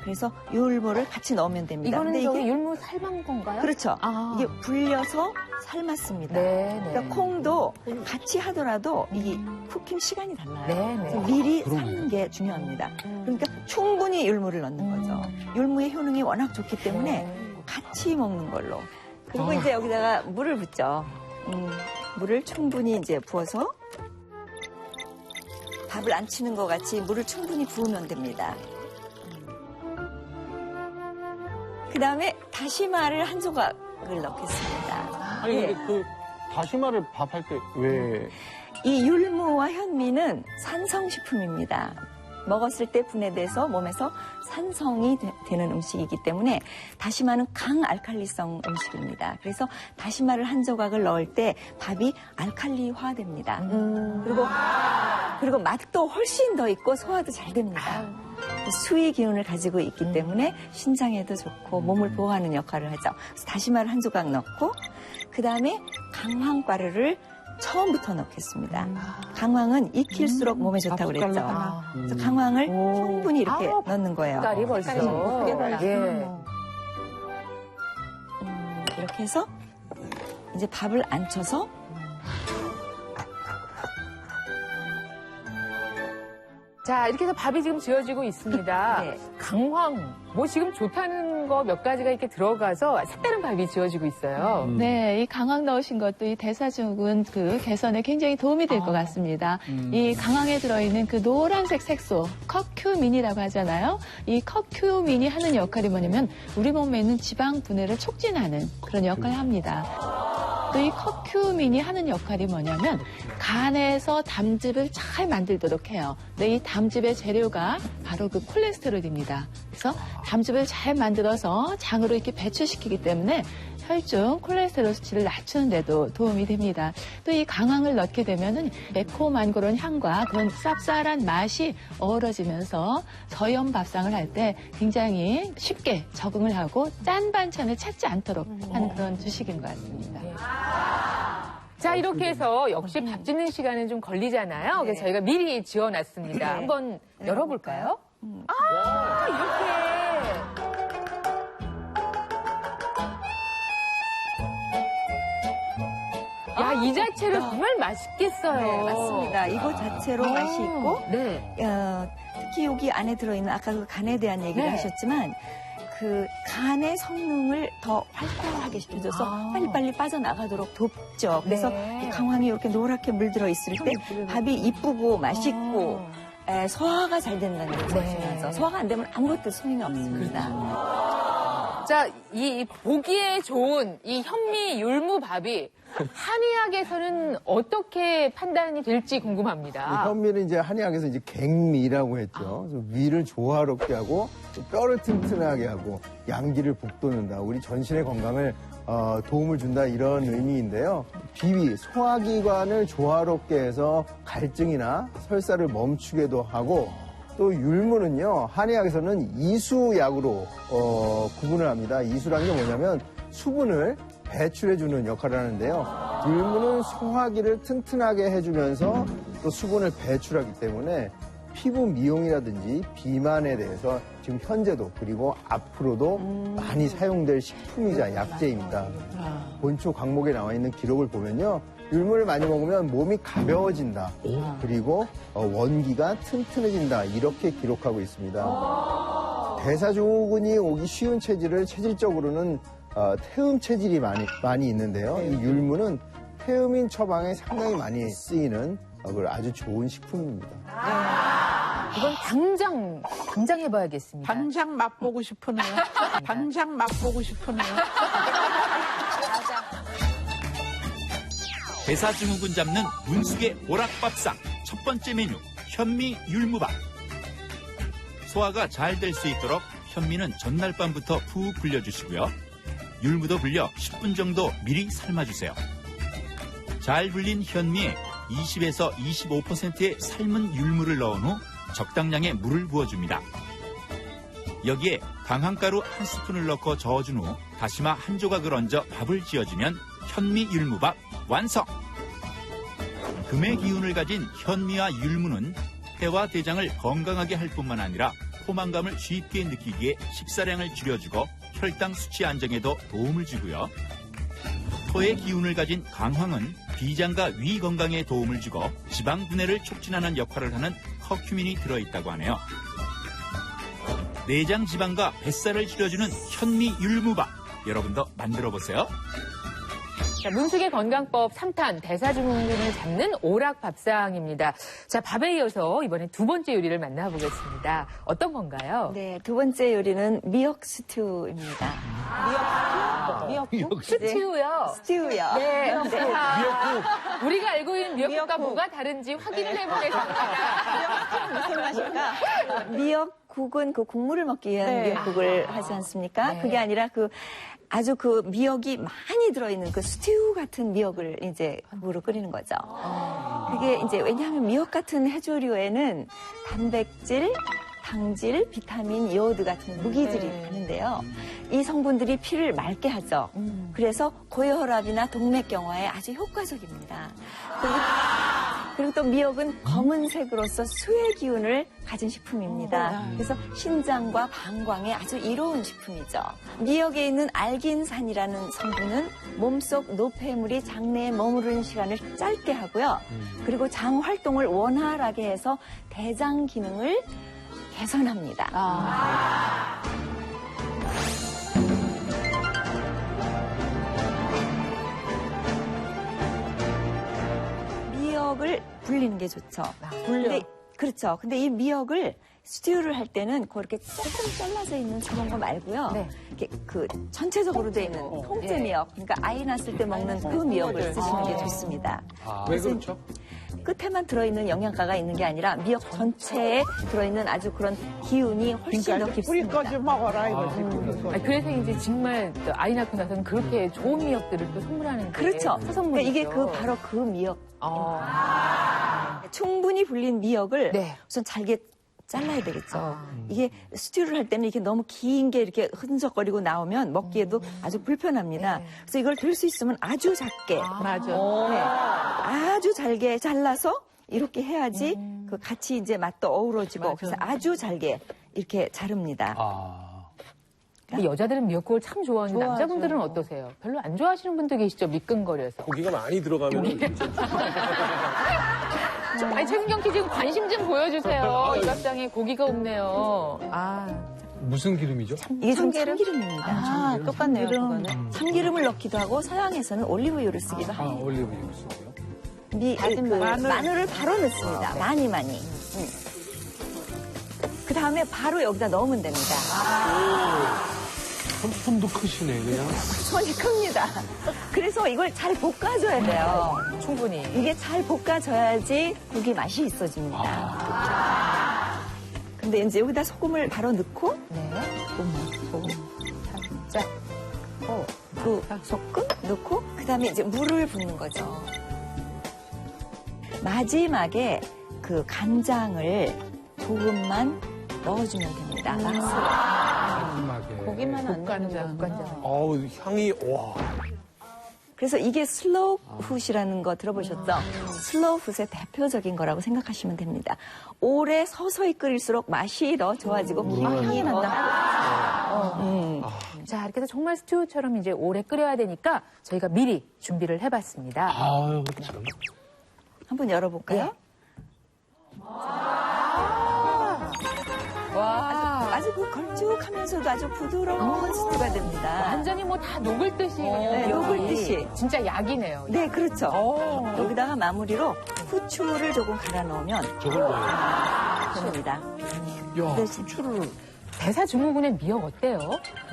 Speaker 8: 그래서 율무를 같이 넣으면 됩니다.
Speaker 5: 이거는
Speaker 8: 근데
Speaker 5: 저기
Speaker 8: 이게
Speaker 5: 율무 삶은 건가요?
Speaker 8: 그렇죠. 이게 불려서 삶았습니다. 그러니까 콩도 같이 하더라도 이게 쿠킹 시간이 달라요. 그래서 미리 삶는 게 중요합니다. 그러니까 충분히 율무를 넣는 거죠. 율무의 효능이 워낙 좋기 때문에 같이 먹는 걸로. 그리고 이제 여기다가 물을 붓죠. 물을 충분히 이제 부어서 밥을 안 치는 것 같이 물을 충분히 부으면 됩니다. 그 다음에 다시마를 한 조각을 넣겠습니다.
Speaker 7: 아니, 근데 그 다시마를 밥할 때 왜?
Speaker 8: 이 율무와 현미는 산성식품입니다. 먹었을 때 분해돼서 몸에서 산성이 되는 음식이기 때문에 다시마는 강알칼리성 음식입니다. 그래서 다시마를 한 조각을 넣을 때 밥이 알칼리화됩니다. 그리고 맛도 훨씬 더 있고 소화도 잘 됩니다. 수의 기운을 가지고 있기 때문에 신장에도 좋고 몸을 보호하는 역할을 하죠. 그래서 다시마를 한 조각 넣고 그 다음에 강황가루를 처음부터 넣겠습니다. 강황은 익힐수록 몸에 좋다고 그랬죠. 그래서 강황을 충분히 이렇게 넣는 거예요.
Speaker 5: 색깔이 벌써.
Speaker 8: 이렇게 해서 이제 밥을 안쳐서
Speaker 5: 자, 이렇게 해서 밥이 지금 지어지고 있습니다. 강황, 뭐 지금 좋다는 거 몇 가지가 이렇게 들어가서 색다른 밥이 지어지고 있어요.
Speaker 12: 네, 이 강황 넣으신 것도 이 대사증후군 그 개선에 굉장히 도움이 될 것 같습니다. 이 강황에 들어있는 그 노란색 색소, 커큐민이라고 하잖아요. 이 커큐민이 하는 역할이 뭐냐면 우리 몸에 있는 지방 분해를 촉진하는 그런 역할을 합니다. 또 이 커큐민이 하는 역할이 뭐냐면 간에서 담즙을 잘 만들도록 해요. 근데 이 담즙의 재료가 바로 그 콜레스테롤입니다. 그래서 담즙을 잘 만들어서 장으로 이렇게 배출시키기 때문에 혈중 콜레스테롤 수치를 낮추는 데도 도움이 됩니다. 또 이 강황을 넣게 되면은 매콤한 그런 향과 그런 쌉쌀한 맛이 어우러지면서 저염 밥상을 할 때 굉장히 쉽게 적응을 하고 짠 반찬을 찾지 않도록 하는 그런 주식인 것 같습니다.
Speaker 5: 자, 이렇게 해서 역시 밥 짓는 시간은 좀 걸리잖아요. 그래서 저희가 미리 지어놨습니다. 한번 열어볼까요? 이렇게. 야, 이 자체로 정말 맛있겠어요.
Speaker 8: 네, 맞습니다. 이거 자체로 맛이 있고, 특히 여기 안에 들어있는 아까 그 간에 대한 얘기를 하셨지만, 그 간의 성능을 더 활발하게 시켜줘서 빨리빨리 빠져나가도록 돕죠. 그래서 이 강황이 이렇게 노랗게 물들어 있을 때 밥이 이쁘고 맛있고 소화가 잘 된다는 걸 말씀하죠. 소화가 안 되면 아무것도 소용이 없습니다.
Speaker 5: 자, 이 보기에 좋은 이 현미 율무 밥이 한의학에서는 어떻게 판단이 될지 궁금합니다.
Speaker 11: 현미는 이제 한의학에서 이제 갱미라고 했죠. 그래서 위를 조화롭게 하고 또 뼈를 튼튼하게 하고 양기를 북돋는다. 우리 전신의 건강을 도움을 준다 이런 의미인데요. 비위, 소화기관을 조화롭게 해서 갈증이나 설사를 멈추게도 하고 또 율무는요. 한의학에서는 이수약으로 구분을 합니다. 이수라는 게 뭐냐면 수분을 배출해주는 역할을 하는데요. 율무는 소화기를 튼튼하게 해주면서 또 수분을 배출하기 때문에 피부 미용이라든지 비만에 대해서 지금 현재도 그리고 앞으로도 많이 사용될 식품이자 약재입니다. 본초 강목에 나와 있는 기록을 보면요. 율무를 많이 먹으면 몸이 가벼워진다. 그리고 원기가 튼튼해진다. 이렇게 기록하고 있습니다. 대사증후군이 오기 쉬운 체질을 체질적으로는 태음 체질이 많이 있는데요. 이 율무는 태음인 처방에 상당히 많이 쓰이는 아주 좋은 식품입니다.
Speaker 5: 이건 당장 해봐야겠습니다.
Speaker 6: 당장 맛보고 싶으네요. 당장 맛보고 싶으네요.
Speaker 2: 대사증후군 잡는 문숙의 오락밥상 첫 번째 메뉴 현미 율무밥. 소화가 잘 될 수 있도록 현미는 전날 밤부터 푹 불려주시고요. 율무도 불려 10분 정도 미리 삶아주세요. 잘 불린 현미에 20에서 25%의 삶은 율무를 넣은 후 적당량의 물을 부어줍니다. 여기에 강황가루 한 스푼을 넣고 저어준 후 다시마 한 조각을 얹어 밥을 지어주면 현미 율무밥 완성! 금의 기운을 가진 현미와 율무는 폐와 대장을 건강하게 할 뿐만 아니라 포만감을 쉽게 느끼기에 식사량을 줄여주고 혈당 수치 안정에도 도움을 주고요. 토의 기운을 가진 강황은 비장과 위 건강에 도움을 주고 지방 분해를 촉진하는 역할을 하는 커큐민이 들어있다고 하네요. 내장 지방과 뱃살을 줄여주는 현미 율무밥, 여러분도 만들어보세요.
Speaker 5: 자, 문숙의 건강법 3탄 대사증후군을 잡는 오락밥상입니다. 자, 밥에 이어서 이번에 두 번째 요리를 만나보겠습니다. 어떤 건가요?
Speaker 8: 네, 두 번째 요리는 미역 스튜입니다.
Speaker 5: 미역국? 스튜요?
Speaker 8: 스튜요.
Speaker 5: 네.
Speaker 8: 미역국.
Speaker 5: 미역국. 우리가 알고 있는 미역국과 뭐가 다른지 확인을 해보겠습니다.
Speaker 8: 무슨 맛일까? 미역국은 그 국물을 먹기 위한
Speaker 5: 네.
Speaker 8: 미역국을 하지 않습니까?
Speaker 5: 네.
Speaker 8: 그게 아니라 아주 그 미역이 많이 들어있는 그 스튜 같은 미역을 이제 국으로 끓이는 거죠. 그게 이제 왜냐하면 미역 같은 해조류에는 단백질, 당질, 비타민, 요오드 같은 무기질이 많은데요. 이 성분들이 피를 맑게 하죠. 그래서 고혈압이나 동맥경화에 아주 효과적입니다. 그리고 또 미역은 검은색으로서 수의 기운을 가진 식품입니다. 그래서 신장과 방광에 아주 이로운 식품이죠. 미역에 있는 알긴산이라는 성분은 몸속 노폐물이 장내에 머무르는 시간을 짧게 하고요. 그리고 장 활동을 원활하게 해서 대장 기능을 개선합니다. 미역을 불리는 게 좋죠. 그렇죠. 근데 이 미역을 스튜를 할 때는 그렇게 조금 잘라져 있는 그런 거 말고요. 이렇게 그 전체적으로 돼 있는 통째 미역. 그러니까 아이 낳았을 때 먹는 그 미역을 쓰시는 게 좋습니다.
Speaker 3: 왜 그렇죠?
Speaker 8: 끝에만 들어있는 영양가가 있는 게 아니라 미역 전체에 들어있는 아주 그런 기운이 훨씬 더 깊습니다.
Speaker 6: 뿌리까지 먹어라 이거지.
Speaker 5: 그래서 이제 정말 또 아이 낳고 나서는 그렇게 좋은 미역들을 또 선물하는 게
Speaker 8: 그렇죠.
Speaker 5: 선물이죠.
Speaker 8: 그러니까 이게 바로 그 미역. 충분히 불린 미역을 우선 잘게 잘라야 되겠죠. 이게 스튜를 할 때는 이게 너무 긴 게 이렇게 흔적거리고 나오면 먹기에도 아주 불편합니다. 그래서 이걸 될 수 있으면 아주 작게.
Speaker 5: 맞아.
Speaker 8: 네. 아주 잘게 잘라서 이렇게 해야지 그 같이 이제 맛도 어우러지고 그래서 아주 잘게 이렇게 자릅니다.
Speaker 5: 근데 여자들은 미역국을 참 좋아하는데
Speaker 8: 좋아하죠.
Speaker 5: 남자분들은 어떠세요? 별로 안 좋아하시는 분도 계시죠? 미끈거려서.
Speaker 7: 고기가 많이 들어가면
Speaker 5: 아니, 최근경 씨 지금 관심 좀 보여주세요. 이 밥상에 고기가 없네요.
Speaker 3: 무슨 기름이죠?
Speaker 8: 이게 참기름입니다.
Speaker 4: 똑같네요, 그거는.
Speaker 8: 참기름을 넣기도 하고 서양에서는 올리브유를 쓰기도 합니다.
Speaker 3: 올리브유 쓰고요.
Speaker 8: 마늘을 바로 넣습니다. 많이. 그 다음에 바로 여기다 넣으면 됩니다.
Speaker 9: 손도 크시네, 그냥.
Speaker 8: 손이 큽니다. 그래서 이걸 잘 볶아줘야 돼요.
Speaker 5: 충분히.
Speaker 8: 이게 잘 볶아줘야지 국이 맛이 있어집니다. 근데 이제 여기다 소금을 바로 넣고, 소금 살짝, 그 소금 넣고, 그 다음에 이제 물을 붓는 거죠. 마지막에 그 간장을 조금만 넣어주면 됩니다. 맛을.
Speaker 4: 고기만 안 넣는 거.
Speaker 7: 아우 향이 와.
Speaker 8: 그래서 이게 슬로우 훗이라는 거 들어보셨죠? 슬로우 훗의 대표적인 거라고 생각하시면 됩니다. 오래 서서히 끓일수록 맛이 더 좋아지고 향이 난다.
Speaker 5: 자, 이렇게 해서 정말 스튜처럼 이제 오래 끓여야 되니까 저희가 미리 준비를 해봤습니다.
Speaker 9: 아유, 참.
Speaker 8: 한번 열어볼까요? 아주 그 걸쭉하면서도 아주 부드러운 스튜가 됩니다.
Speaker 5: 완전히 뭐 다 녹을 듯이.
Speaker 8: 녹을 듯이.
Speaker 5: 진짜 약이네요.
Speaker 8: 네, 그렇죠. 여기다가 마무리로 후추를 조금 갈아 넣으면
Speaker 9: 저걸 뭐예요?
Speaker 8: 됩니다.
Speaker 9: 야, 후추를.
Speaker 5: 대사증후군의 미역 어때요?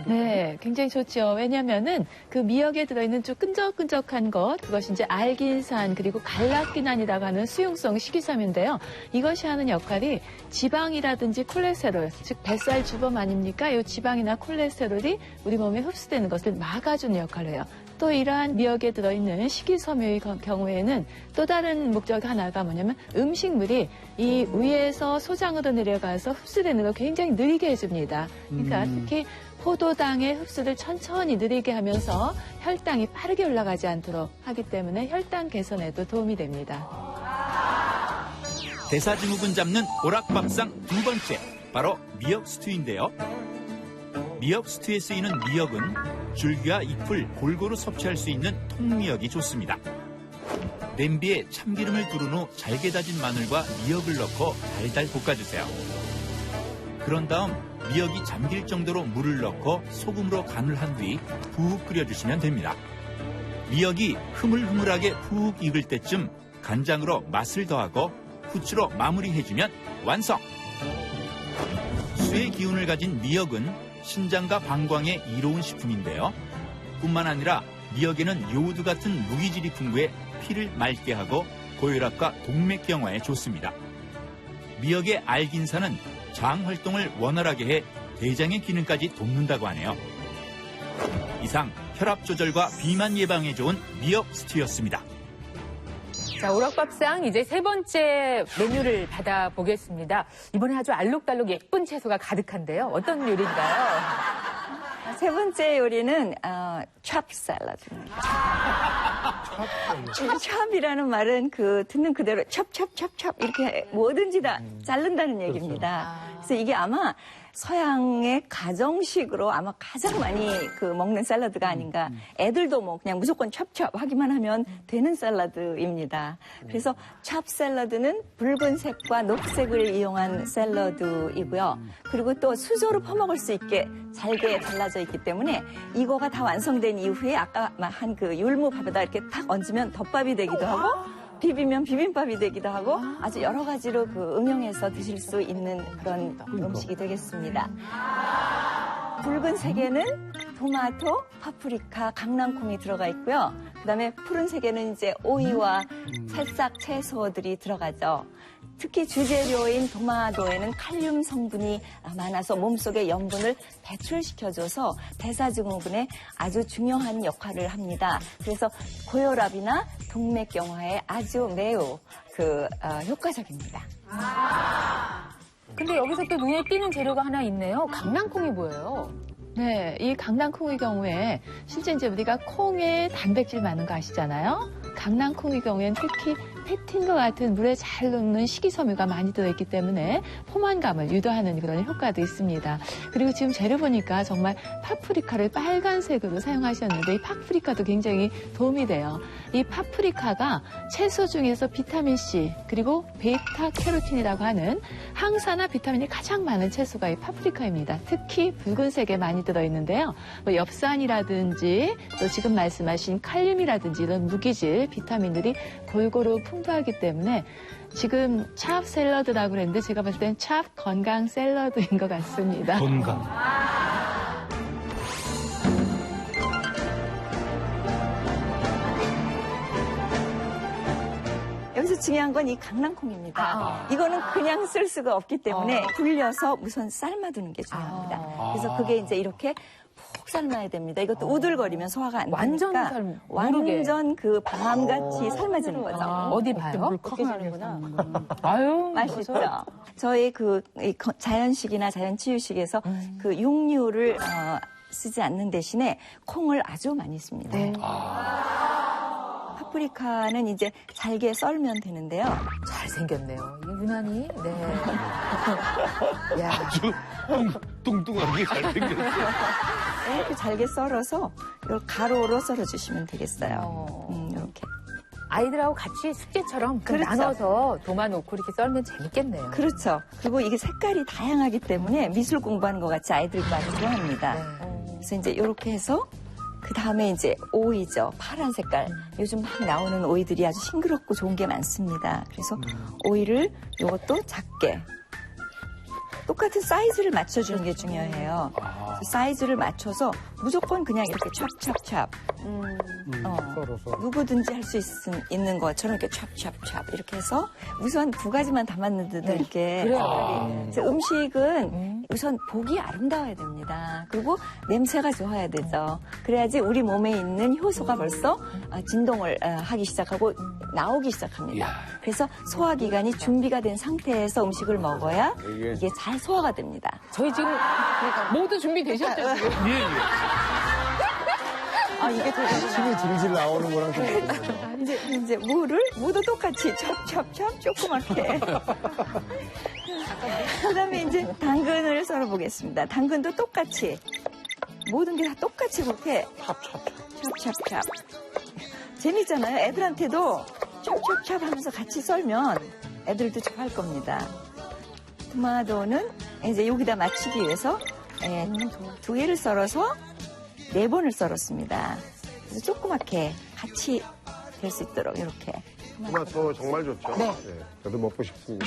Speaker 12: 네, 굉장히 좋죠. 왜냐면은 그 미역에 들어있는 좀 끈적끈적한 것, 그것이 이제 알긴산 그리고 갈라티난이라고 하는 수용성 식이섬유인데요. 이것이 하는 역할이 지방이라든지 콜레스테롤, 즉 뱃살 주범 아닙니까? 이 지방이나 콜레스테롤이 우리 몸에 흡수되는 것을 막아주는 역할을 해요. 또 이러한 미역에 들어있는 식이섬유의 경우에는 또 다른 목적 하나가 뭐냐면 음식물이 이 위에서 소장으로 내려가서 흡수되는 걸 굉장히 느리게 해줍니다. 그러니까 특히 포도당의 흡수를 천천히 느리게 하면서 혈당이 빠르게 올라가지 않도록 하기 때문에 혈당 개선에도 도움이 됩니다.
Speaker 2: 대사증후군 잡는 오락밥상 두 번째, 바로 미역 스튜인데요. 미역 스튜에 쓰이는 미역은 줄기와 잎을 골고루 섭취할 수 있는 통미역이 좋습니다. 냄비에 참기름을 두른 후 잘게 다진 마늘과 미역을 넣고 달달 볶아주세요. 그런 다음 미역이 잠길 정도로 물을 넣고 소금으로 간을 한 뒤 푹 끓여주시면 됩니다. 미역이 흐물흐물하게 푹 익을 때쯤 간장으로 맛을 더하고 후추로 마무리해주면 완성! 수의 기운을 가진 미역은 신장과 방광에 이로운 식품인데요. 뿐만 아니라 미역에는 요오드 같은 무기질이 풍부해 피를 맑게 하고 고혈압과 동맥경화에 좋습니다. 미역의 알긴산은 장 활동을 원활하게 해 대장의 기능까지 돕는다고 하네요. 이상 혈압 조절과 비만 예방에 좋은 미역 스튜였습니다.
Speaker 5: 자, 오락밥상 이제 세 번째 메뉴를 받아보겠습니다. 이번에 아주 알록달록 예쁜 채소가 가득한데요. 어떤 요리인가요?
Speaker 8: 세 번째 요리는 찹 샐러드입니다. 찹이라는 말은 듣는 그대로 찹찹찹찹 이렇게 뭐든지 다 자른다는 얘기입니다. 그래서 이게 아마 서양의 가정식으로 아마 가장 많이 먹는 샐러드가 아닌가. 애들도 뭐 그냥 무조건 찹찹 하기만 하면 되는 샐러드입니다. 그래서 찹 샐러드는 붉은색과 녹색을 이용한 샐러드이고요. 그리고 또 수저로 퍼먹을 수 있게 잘게 잘라져 있기 때문에 이거가 다 완성된 이후에 아까 한 율무밥에다 이렇게 탁 얹으면 덮밥이 되기도 하고 비비면 비빔밥이 되기도 하고 아주 여러 가지로 응용해서 드실 수 있는 그런 음식이 되겠습니다. 붉은색에는 토마토, 파프리카, 강낭콩이 들어가 있고요. 그다음에 푸른색에는 이제 오이와 살짝 채소들이 들어가죠. 특히 주재료인 토마토에는 칼륨 성분이 많아서 몸속의 염분을 배출시켜줘서 대사증후군에 아주 중요한 역할을 합니다. 그래서 고혈압이나 동맥경화에 아주 매우 효과적입니다.
Speaker 5: 근데 여기서 또 눈에 띄는 재료가 하나 있네요. 강낭콩이 뭐예요?
Speaker 12: 네, 이 강낭콩의 경우에 실제 이제 우리가 콩에 단백질 많은 거 아시잖아요. 강낭콩의 경우에는 특히 페틴과 같은 물에 잘 녹는 식이섬유가 많이 들어있기 때문에 포만감을 유도하는 그런 효과도 있습니다. 그리고 지금 재료 보니까 정말 파프리카를 빨간색으로 사용하셨는데 이 파프리카도 굉장히 도움이 돼요. 이 파프리카가 채소 중에서 비타민C 그리고 베타캐로틴이라고 하는 항산화 비타민이 가장 많은 채소가 이 파프리카입니다. 특히 붉은색에 많이 들어있는데요. 뭐 엽산이라든지 또 지금 말씀하신 칼륨이라든지 이런 무기질 비타민들이 골고루 풍부하기 때문에 지금 찹 샐러드라고 그랬는데 제가 봤을 땐 찹 건강 샐러드인 것 같습니다.
Speaker 9: 건강.
Speaker 8: 여기서 중요한 건 이 강낭콩입니다. 이거는 그냥 쓸 수가 없기 때문에 불려서 우선 삶아두는 게 중요합니다. 그래서 그게 이제 이렇게 푹 삶아야 됩니다. 이것도 우들거리면 소화가 안 되니까 완전 밤같이 삶아지는 거죠.
Speaker 5: 어디 봐요?
Speaker 8: 아유, 맛있죠. 저희 자연식이나 자연치유식에서 육류를 쓰지 않는 대신에 콩을 아주 많이 씁니다.
Speaker 5: 네.
Speaker 8: 파프리카는 이제 잘게 썰면 되는데요.
Speaker 5: 잘생겼네요. 유난히. 네. 야.
Speaker 9: 아주 뚱뚱하게 잘생겼어요.
Speaker 8: 이렇게 잘게 썰어서 이걸 가로로 썰어주시면 되겠어요. 이렇게.
Speaker 5: 아이들하고 같이 숙제처럼
Speaker 8: 그렇죠.
Speaker 5: 나눠서 도마놓고 이렇게 썰면 재밌겠네요.
Speaker 8: 그렇죠. 그리고 이게 색깔이 다양하기 때문에 미술 공부하는 것 같이 아이들이 많이 좋아합니다. 그래서 이제 이렇게 해서 그 다음에 이제 오이죠. 파란 색깔. 요즘 막 나오는 오이들이 아주 싱그럽고 좋은 게 많습니다. 그래서 오이를 이것도 작게. 똑같은 사이즈를 맞춰주는 게 중요해요. 사이즈를 맞춰서 무조건 그냥 이렇게 찹찹찹
Speaker 3: 썰어서.
Speaker 8: 누구든지 할 수 있는 것처럼 이렇게 찹찹찹 이렇게 해서 우선 두 가지만 담았는데도 이렇게 그래서 음식은 우선 보기 아름다워야 됩니다. 그리고 냄새가 좋아야 되죠. 그래야지 우리 몸에 있는 효소가 벌써 진동을 하기 시작하고 나오기 시작합니다. 그래서 소화기관이 준비가 된 상태에서 음식을 먹어야 이게 잘 소화가 됩니다.
Speaker 5: 저희 지금 모두 준비되셨죠, 지금?
Speaker 9: 예.
Speaker 4: 이게 되게
Speaker 11: 침이 질질 나오는 거랑 좀 다르네요.
Speaker 8: 이제 무를 모두 똑같이 찹찹찹 조그맣게. 그다음에 이제 당근을 썰어 보겠습니다. 당근도 똑같이 모든 게 다 똑같이 그렇게 찹찹찹. 재밌잖아요. 애들한테도 찹찹찹 하면서 같이 썰면 애들도 좋아할 겁니다. 토마토는 이제 여기다 맞추기 위해서 두 개를 썰어서 4번을 썰었습니다. 그래서 조그맣게 같이 될 수 있도록 이렇게.
Speaker 1: 토마토 정말 좋죠.
Speaker 8: 네.
Speaker 1: 저도 먹고 싶습니다.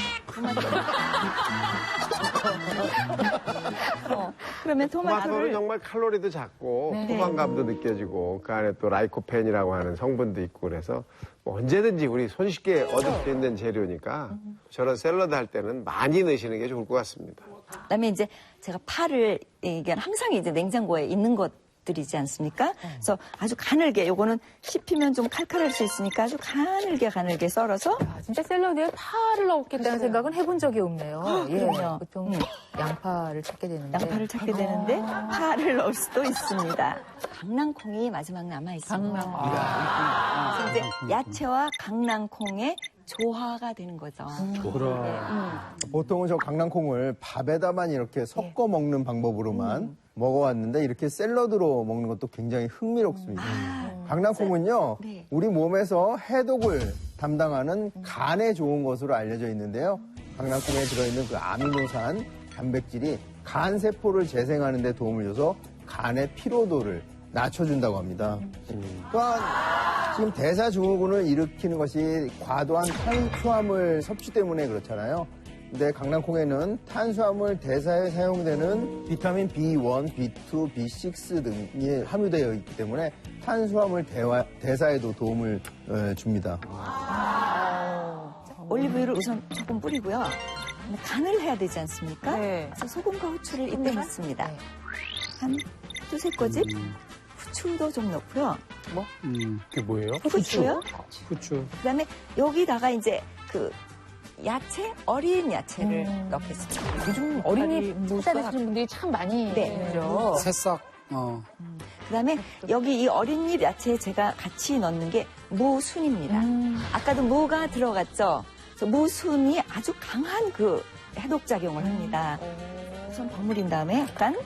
Speaker 8: 그러면
Speaker 1: 토마토는
Speaker 8: 토마토를
Speaker 1: 정말 칼로리도 작고
Speaker 8: 네.
Speaker 1: 포만감도 느껴지고 그 안에 또 라이코펜이라고 하는 성분도 있고 그래서 뭐 언제든지 우리 손쉽게 얻을 수 있는 재료니까 저런 샐러드 할 때는 많이 넣으시는 게 좋을 것 같습니다.
Speaker 8: 그다음에 이제 제가 파를 이게 항상 이제 냉장고에 있는 것들이지 않습니까? 그래서 아주 가늘게 요거는 씹히면 좀 칼칼할 수 있으니까 아주 가늘게 썰어서
Speaker 5: 진짜 샐러드에 파를 넣겠다는 생각은 해본 적이 없네요.
Speaker 8: 그럼요.
Speaker 5: 보통 양파를 찾게 되는데.
Speaker 8: 양파를 찾게 되는데 파를 넣을 수도 있습니다. 강낭콩이 마지막 남아 있습니다. 그래서 이제 야채와 강낭콩의 조화가 되는 거죠.
Speaker 11: 보통은 저 강낭콩을 밥에다만 이렇게 섞어 먹는 방법으로만 먹어왔는데 이렇게 샐러드로 먹는 것도 굉장히 흥미롭습니다. 강낭콩은요, 우리 몸에서 해독을 담당하는 간에 좋은 것으로 알려져 있는데요. 강낭콩에 들어있는 그 아미노산, 단백질이 간 세포를 재생하는 데 도움을 줘서 간의 피로도를 낮춰준다고 합니다. 또한 지금 대사증후군을 일으키는 것이 과도한 탄수화물 섭취 때문에 그렇잖아요. 근데 강낭콩에는 탄수화물 대사에 사용되는 비타민 B1, B2, B6 등이 함유되어 있기 때문에 탄수화물 대사에도 도움을 줍니다.
Speaker 8: 올리브유를 우선 조금 뿌리고요. 간을 해야 되지 않습니까? 그래서 소금과 후추를 이때 넣습니다. 한 두세 꼬집 후추도 좀 넣고요.
Speaker 3: 그게 뭐예요?
Speaker 8: 후추요?
Speaker 3: 후추.
Speaker 8: 그다음에 여기다가 이제 그 야채, 어린 야채를 넣겠습니다.
Speaker 5: 요즘 어린이 식사 드시는 분들이 참 많이 있죠.
Speaker 3: 새싹.
Speaker 8: 그다음에 여기 이 어린잎 야채에 제가 같이 넣는 게 무순입니다. 아까도 무가 들어갔죠. 그래서 무순이 아주 강한 그 해독 작용을 합니다. 우선 버무린 다음에 약간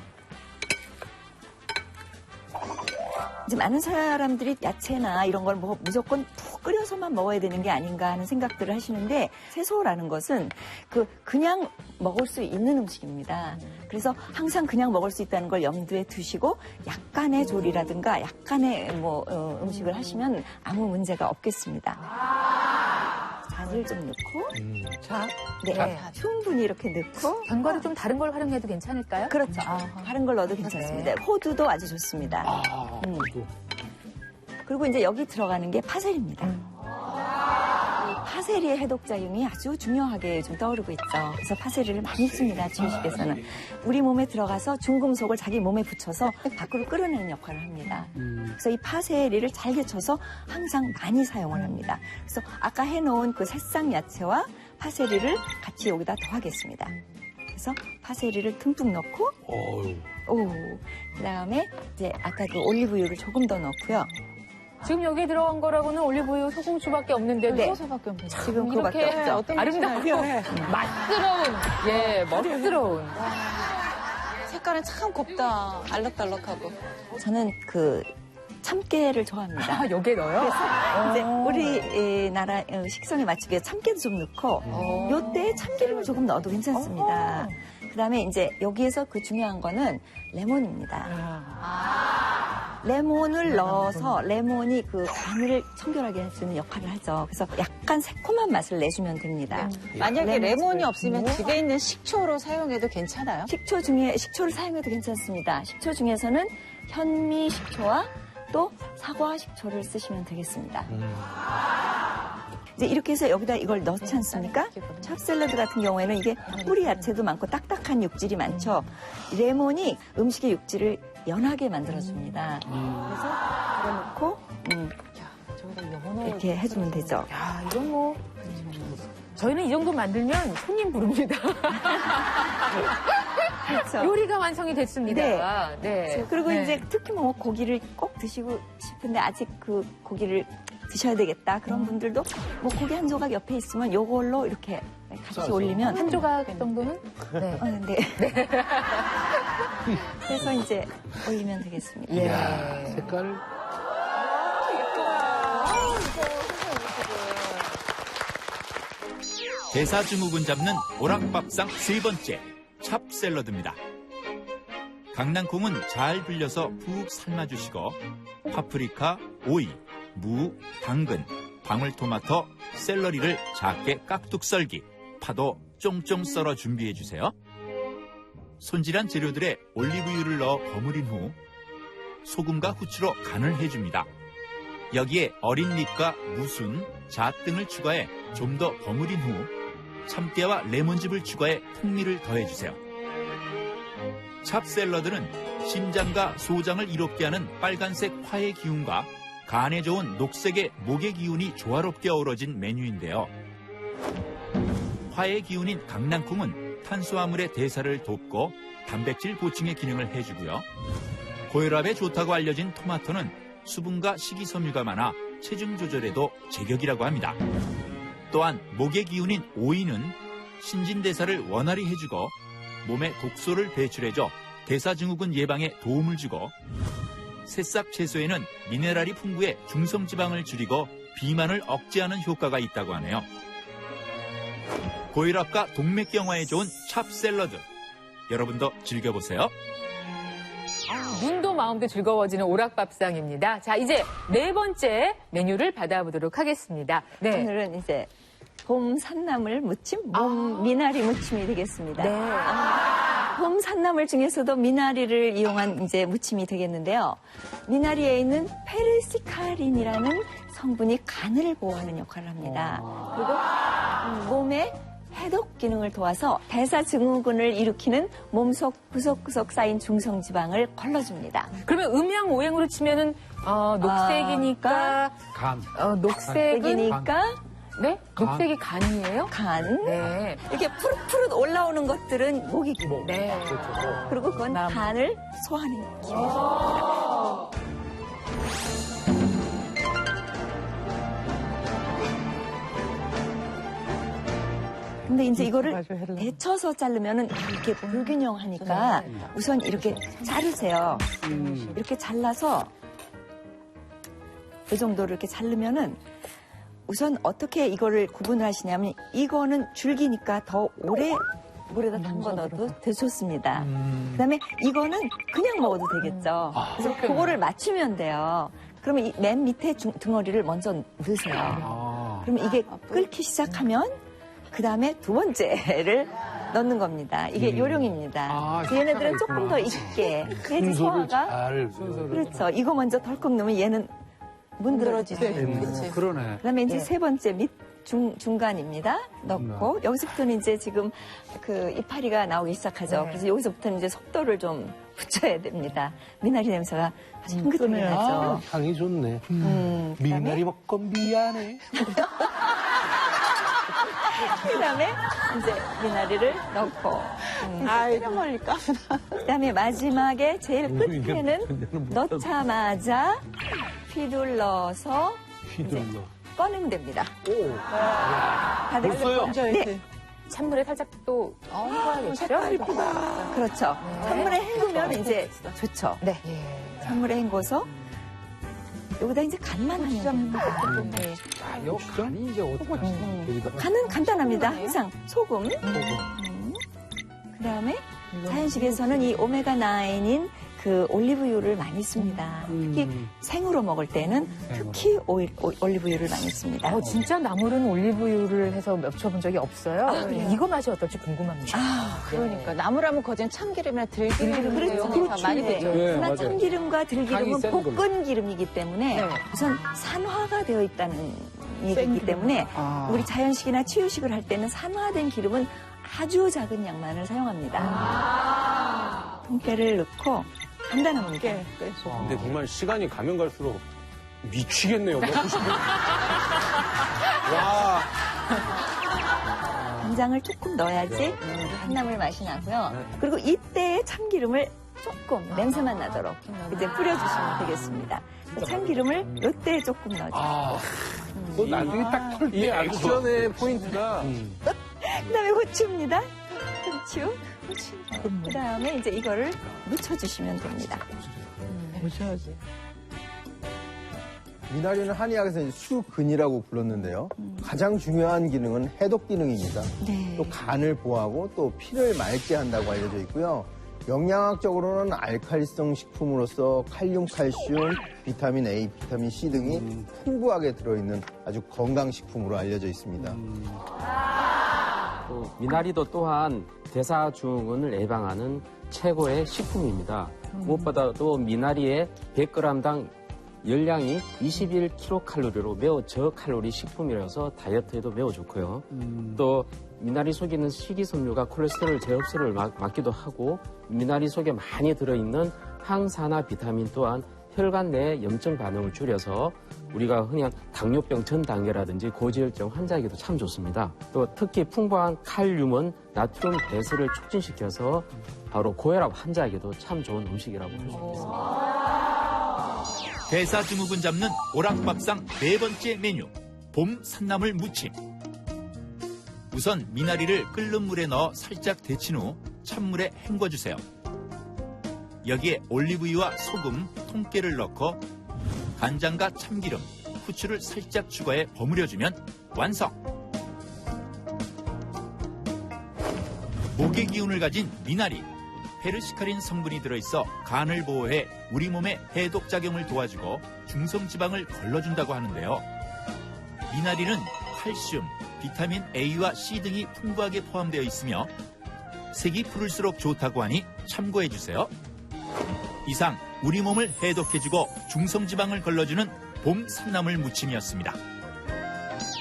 Speaker 8: 이제 많은 사람들이 야채나 이런 걸 뭐 무조건 푹 끓여서만 먹어야 되는 게 아닌가 하는 생각들을 하시는데 채소라는 것은 그냥 먹을 수 있는 음식입니다. 그래서 항상 그냥 먹을 수 있다는 걸 염두에 두시고 약간의 조리라든가 약간의 음식을 하시면 아무 문제가 없겠습니다. 간을 좀 넣고 충분히 이렇게 넣고
Speaker 5: 견과류 좀 다른 걸 활용해도 괜찮을까요?
Speaker 8: 그렇죠. 다른 걸 넣어도 괜찮습니다. 호두도 아주 좋습니다. 그리고 이제 여기 들어가는 게 파슬리입니다. 파세리의 해독작용이 아주 중요하게 좀 떠오르고 있죠. 그래서 파세리를 많이 씁니다. 주식에서는. 우리 몸에 들어가서 중금속을 자기 몸에 붙여서 밖으로 끌어내는 역할을 합니다. 그래서 이 파세리를 잘 데쳐서 항상 많이 사용을 합니다. 그래서 아까 해놓은 그 새싹 야채와 파세리를 같이 여기다 더하겠습니다. 그래서 파세리를 듬뿍 넣고 그다음에 이제 아까 그 올리브유를 조금 더 넣고요.
Speaker 5: 지금 여기 들어간 거라고는 올리브유, 소금추밖에 없는데
Speaker 8: 소금밖에 없는데
Speaker 5: 지금
Speaker 8: 그거밖에
Speaker 5: 이렇게
Speaker 8: 없죠.
Speaker 5: 아름답고 맛스러운 멋스러운
Speaker 4: 색깔은 참 곱다. 알록달록하고.
Speaker 8: 저는 그 참깨를 좋아합니다.
Speaker 5: 여기에 넣어요?
Speaker 8: 그래서 이제 우리나라 식성에 맞추게 참깨도 좀 넣고 요때 참기름을 조금 넣어도 괜찮습니다. 그다음에 이제 여기에서 그 중요한 거는 레몬입니다. 레몬을 넣어서 레몬이 그 간을 청결하게 할 수 있는 역할을 하죠. 그래서 약간 새콤한 맛을 내주면 됩니다.
Speaker 4: 만약에 레몬이 없으면 집에 있는 식초로 사용해도 괜찮아요?
Speaker 8: 식초를 사용해도 괜찮습니다. 식초 중에서는 현미 식초와 이것도 사과 식초를 쓰시면 되겠습니다. 이제 이렇게 해서 여기다 이걸 넣지 않습니까? 찹샐러드 같은 경우에는 이게 뿌리 야채도 많고 딱딱한 육질이 많죠. 레몬이 음식의 육질을 연하게 만들어줍니다. 그래서 걸어놓고 이렇게 해주면 되죠.
Speaker 5: 야, 이건 뭐 저희는 이 정도 만들면 손님 부릅니다.
Speaker 8: 그렇죠.
Speaker 5: 요리가 완성이 됐습니다. 네.
Speaker 8: 그리고
Speaker 5: 네.
Speaker 8: 이제 특히 뭐 고기를 꼭 드시고 싶은데 아직 그 고기를 드셔야 되겠다. 그런 분들도 뭐 고기 한 조각 옆에 있으면 요걸로 이렇게 같이 올리면
Speaker 5: 한 조각 정도는? 네.
Speaker 8: 네. 그래서 이제 올리면 되겠습니다.
Speaker 9: 이야, 색깔.
Speaker 2: 대사증후군 잡는 오락밥상 세 번째, 찹샐러드입니다. 강낭콩은 잘 불려서 푹 삶아주시고 파프리카, 오이, 무, 당근, 방울토마토, 샐러리를 작게 깍둑 썰기, 파도 쫑쫑 썰어 준비해주세요. 손질한 재료들에 올리브유를 넣어 버무린 후 소금과 후추로 간을 해줍니다. 여기에 어린 잎과 무순, 잣 등을 추가해 좀 더 버무린 후 참깨와 레몬즙을 추가해 풍미를 더해주세요. 찹샐러드는 심장과 소장을 이롭게 하는 빨간색 화의 기운과 간에 좋은 녹색의 목의 기운이 조화롭게 어우러진 메뉴인데요. 화의 기운인 강낭콩은 탄수화물의 대사를 돕고 단백질 보충의 기능을 해주고요. 고혈압에 좋다고 알려진 토마토는 수분과 식이섬유가 많아 체중 조절에도 제격이라고 합니다. 또한 목의 기운인 오이는 신진대사를 원활히 해주고 몸에 독소를 배출해줘 대사증후군 예방에 도움을 주고 새싹 채소에는 미네랄이 풍부해 중성지방을 줄이고 비만을 억제하는 효과가 있다고 하네요. 고혈압과 동맥경화에 좋은 찹샐러드, 여러분도 즐겨보세요.
Speaker 5: 눈도 마음도 즐거워지는 오락밥상입니다. 자, 이제 네 번째 메뉴를 받아보도록 하겠습니다. 네.
Speaker 8: 오늘은 이제 봄 산나물 무침, 미나리 무침이 되겠습니다.
Speaker 5: 네.
Speaker 8: 봄 산나물 중에서도 미나리를 이용한 이제 무침이 되겠는데요. 미나리에 있는 페르시카린이라는 성분이 간을 보호하는 역할을 합니다. 그리고 몸의 해독 기능을 도와서 대사증후군을 일으키는 몸속 구석구석 쌓인 중성지방을 걸러줍니다.
Speaker 5: 그러면 음양오행으로 치면은 녹색이니까 녹색이니까 네? 녹색이 간이에요?
Speaker 8: 간.
Speaker 5: 네.
Speaker 8: 이렇게 푸릇푸릇 올라오는 것들은 목이 기능.
Speaker 5: 네.
Speaker 8: 그리고 그건 간을 소화하는 기능입니다. 근데 이제 이거를 데쳐서 자르면은 이렇게 불균형하니까 우선 이렇게 자르세요. 이렇게 잘라서 이 정도로 이렇게 자르면은 우선 어떻게 이거를 구분을 하시냐면 이거는 줄기니까 더 오래 물에다 담궈 넣어도 더 좋습니다. 그다음에 이거는 그냥 먹어도 되겠죠. 그래서 그거를 맞추면 돼요. 그러면 이 맨 밑에 덩어리를 먼저 넣으세요. 그러면 이게 끓기 시작하면 그다음에 두 번째를 넣는 겁니다. 이게 요령입니다. 얘네들은 조금 더 익게 해야지 소화가 그렇죠. 이거 먼저 덜컥 넣으면 얘는 문드러지죠.
Speaker 3: 그러네.
Speaker 8: 그다음에 이제 세 번째 중간입니다. 넣고 여기서부터는 이제 지금 그 이파리가 나오기 시작하죠. 그래서 여기서부터는 이제 속도를 좀 붙여야 됩니다. 미나리 냄새가 아주 향긋하게 나죠.
Speaker 9: 향이 좋네. 미나리 먹고 미안해.
Speaker 8: 그다음에 이제 미나리를 넣고
Speaker 6: 때려버릴까?
Speaker 8: 그다음에 마지막에 제일 끝에는 넣자마자 휘둘러서 꺼내면 됩니다. 다 됐어요.
Speaker 5: 네. 찬물에 살짝 또 헹궈야겠죠?
Speaker 6: 색깔 이쁘다.
Speaker 8: 그렇죠. 찬물에 헹구면 이제 좋죠.
Speaker 5: 네.
Speaker 8: 찬물에 헹궈서 여기다 이제 간만 하면 됩니다.
Speaker 3: 간이 이제 어떻게
Speaker 8: 간은 간단합니다. 항상 소금. 그다음에 자연식에서는 이 오메가9인 그 올리브유를 많이 씁니다. 특히 생으로 먹을 때는 특히 올리브유를 많이 씁니다.
Speaker 5: 진짜 나물은 올리브유를 해서 묻혀본 적이 없어요. 이거 맛이 어떨지 궁금합니다.
Speaker 4: 그러니까 나물하면 거진 참기름이나 들기름
Speaker 8: 그렇죠.
Speaker 4: 많이 되죠.
Speaker 8: 그러나 참기름과 들기름은
Speaker 3: 향이 센
Speaker 8: 볶은 기름이기 때문에 우선 산화가 되어 있다는 얘기이기 때문에 우리 자연식이나 치유식을 할 때는 산화된 기름은 아주 작은 양만을 사용합니다. 통깨를 넣고 간단합니다.
Speaker 7: 근데 정말 시간이 가면 갈수록 미치겠네요. 먹고 싶은. 와.
Speaker 8: 간장을 조금 넣어야지 한나물 맛이 나고요. 그리고 이때 참기름을 조금 냄새만 나도록 이제 뿌려주시면 되겠습니다. 참기름을 이때 조금 넣어주세요.
Speaker 3: 또 나중에 딱 털
Speaker 7: 이
Speaker 3: 때
Speaker 7: 액션의 포인트가
Speaker 8: 그다음에 후추입니다. 후추. 그다음에 이제 이거를 묻혀주시면 됩니다.
Speaker 6: 보셔야지.
Speaker 11: 미나리는 한의학에서 이제 수근이라고 불렀는데요. 가장 중요한 기능은 해독 기능입니다.
Speaker 8: 네.
Speaker 11: 또 간을 보호하고 또 피를 맑게 한다고 알려져 있고요. 영양학적으로는 알칼리성 식품으로서 칼륨, 칼슘, 비타민 A, 비타민 C 등이 풍부하게 들어있는 아주 건강식품으로 알려져 있습니다.
Speaker 10: 또 미나리도 또한 대사증후군을 예방하는 최고의 식품입니다. 무엇보다도 미나리의 100g당 열량이 21kcal로 매우 저칼로리 식품이라서 다이어트에도 매우 좋고요. 또 미나리 속에 있는 식이섬유가 콜레스테롤 재흡수를 막기도 하고 미나리 속에 많이 들어있는 항산화 비타민 또한 혈관 내 염증 반응을 줄여서 우리가 흔히 당뇨병 전 단계라든지 고지혈증 환자에게도 참 좋습니다. 또 특히 풍부한 칼륨은 나트륨 배설을 촉진시켜서 바로 고혈압 환자에게도 참 좋은 음식이라고 볼 수 있습니다.
Speaker 2: 대사증후군 잡는 오락밥상 네 번째 메뉴, 봄 산나물 무침. 우선 미나리를 끓는 물에 넣어 살짝 데친 후 찬물에 헹궈주세요. 여기에 올리브유와 소금, 통깨를 넣고 간장과 참기름, 후추를 살짝 추가해 버무려주면 완성! 목의 기운을 가진 미나리. 페르시카린 성분이 들어있어 간을 보호해 우리 몸의 해독 작용을 도와주고 중성지방을 걸러준다고 하는데요. 미나리는 칼슘, 비타민 A와 C 등이 풍부하게 포함되어 있으며 색이 푸를수록 좋다고 하니 참고해주세요. 이상 우리 몸을 해독해주고 중성지방을 걸러주는 봄 산나물 무침이었습니다.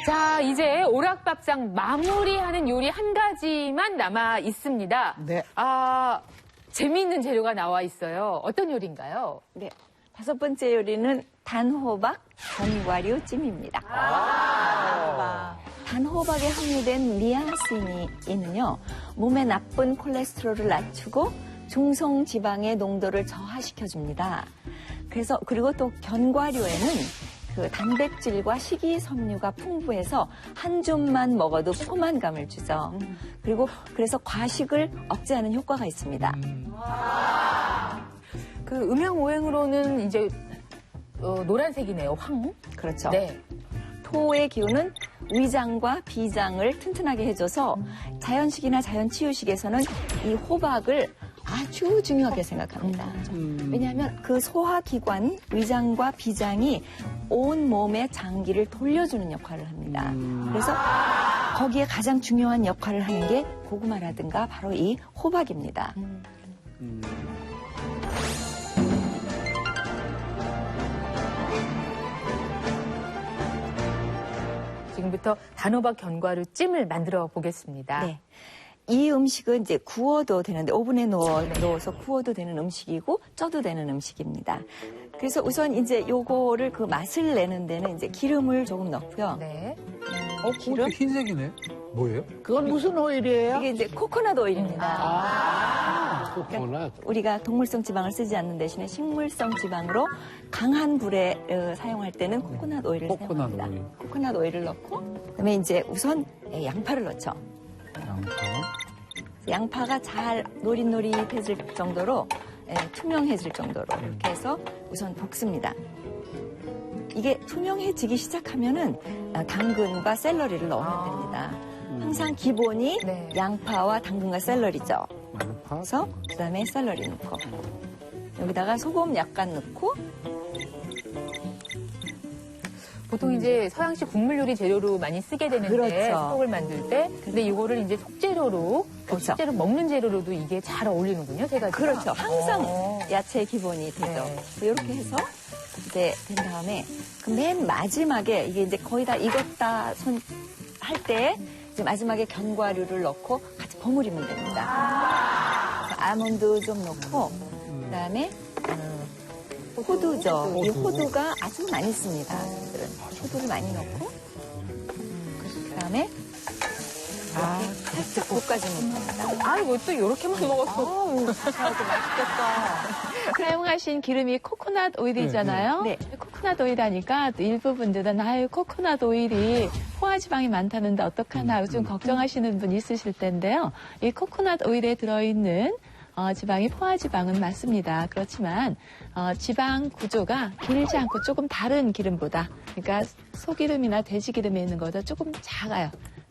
Speaker 5: 자, 이제 오락밥상 마무리하는 요리 한 가지만 남아 있습니다.
Speaker 6: 네.
Speaker 5: 재미있는 재료가 나와 있어요. 어떤 요리인가요?
Speaker 8: 네. 5번째 요리는 단호박 견과류찜입니다. 단호박에 함유된 니아신이는요, 몸에 나쁜 콜레스테롤을 낮추고 중성 지방의 농도를 저하시켜줍니다. 그리고 또 견과류에는 그 단백질과 식이섬유가 풍부해서 한 줌만 먹어도 포만감을 주죠. 그래서 과식을 억제하는 효과가 있습니다.
Speaker 5: 그 음양오행으로는 이제 노란색이네요. 황.
Speaker 8: 그렇죠.
Speaker 5: 네.
Speaker 8: 토의 기운은 위장과 비장을 튼튼하게 해줘서 자연식이나 자연치유식에서는 이 호박을 아주 중요하게 생각합니다. 왜냐하면 그 소화기관, 위장과 비장이 온 몸의 장기를 돌려주는 역할을 합니다. 그래서 거기에 가장 중요한 역할을 하는 게 고구마라든가 바로 이 호박입니다.
Speaker 5: 지금부터 단호박 견과류 찜을 만들어 보겠습니다.
Speaker 8: 네. 이 음식은 이제 구워도 되는데 오븐에 넣어서 구워도 되는 음식이고 쪄도 되는 음식입니다. 그래서 우선 이제 요거를 그 맛을 내는 데는 이제 기름을 조금 넣고요.
Speaker 5: 네.
Speaker 3: 기름? 흰색이네. 뭐예요?
Speaker 6: 그건 무슨 오일이에요?
Speaker 8: 이게 이제 코코넛 오일입니다.
Speaker 3: 코코넛.
Speaker 8: 우리가 동물성 지방을 쓰지 않는 대신에 식물성 지방으로 강한 불에 사용할 때는 코코넛 오일을 사용합니다. 코코넛 오일을 넣고 그다음에 이제 우선 양파를 넣죠. 양파가 잘 노릿노릿해질 정도로 투명해질 정도로 이렇게 해서 우선 볶습니다. 이게 투명해지기 시작하면은 당근과 샐러리를 넣으면 됩니다. 항상 기본이 양파와 당근과 샐러리죠. 그래서 그다음에 샐러리 넣고 여기다가 소금 약간 넣고
Speaker 5: 보통 이제 서양식 국물 요리 재료로 많이 쓰게 되는데
Speaker 8: 그렇죠.
Speaker 5: 속을 만들 때 근데 이거를 이제 속재료로
Speaker 8: 그렇죠.
Speaker 5: 실제로 먹는 재료로도 이게 잘 어울리는군요. 세 가지가.
Speaker 8: 그렇죠. 항상 야채 기본이 되죠.
Speaker 5: 네.
Speaker 8: 이렇게 해서 이제 된 다음에 그 맨 마지막에 이게 이제 거의 다 익었다 할 때 이제 마지막에 견과류를 넣고 같이 버무리면 됩니다. 그래서 아몬드 좀 넣고 그다음에 호두죠. 이 호두가 아주 많이 씁니다. 호두를 많이 넣고 그다음에 살짝 볶아주면 됩니다.
Speaker 5: 아, 이거 또 이렇게만 먹었어.
Speaker 8: 맛있겠다.
Speaker 12: 사용하신 기름이 코코넛 오일이잖아요.
Speaker 8: 네.
Speaker 12: 코코넛 오일 하니까 또 일부 분들은 아유 코코넛 오일이 포화지방이 많다는데 어떡하나 좀 걱정하시는 분 있으실 텐데요. 이 코코넛 오일에 들어있는 지방이 포화지방은 맞습니다. 그렇지만 지방 구조가 길지 않고 조금 다른 기름보다 그러니까 소기름이나 돼지기름에 있는 것보다 조금 작아요.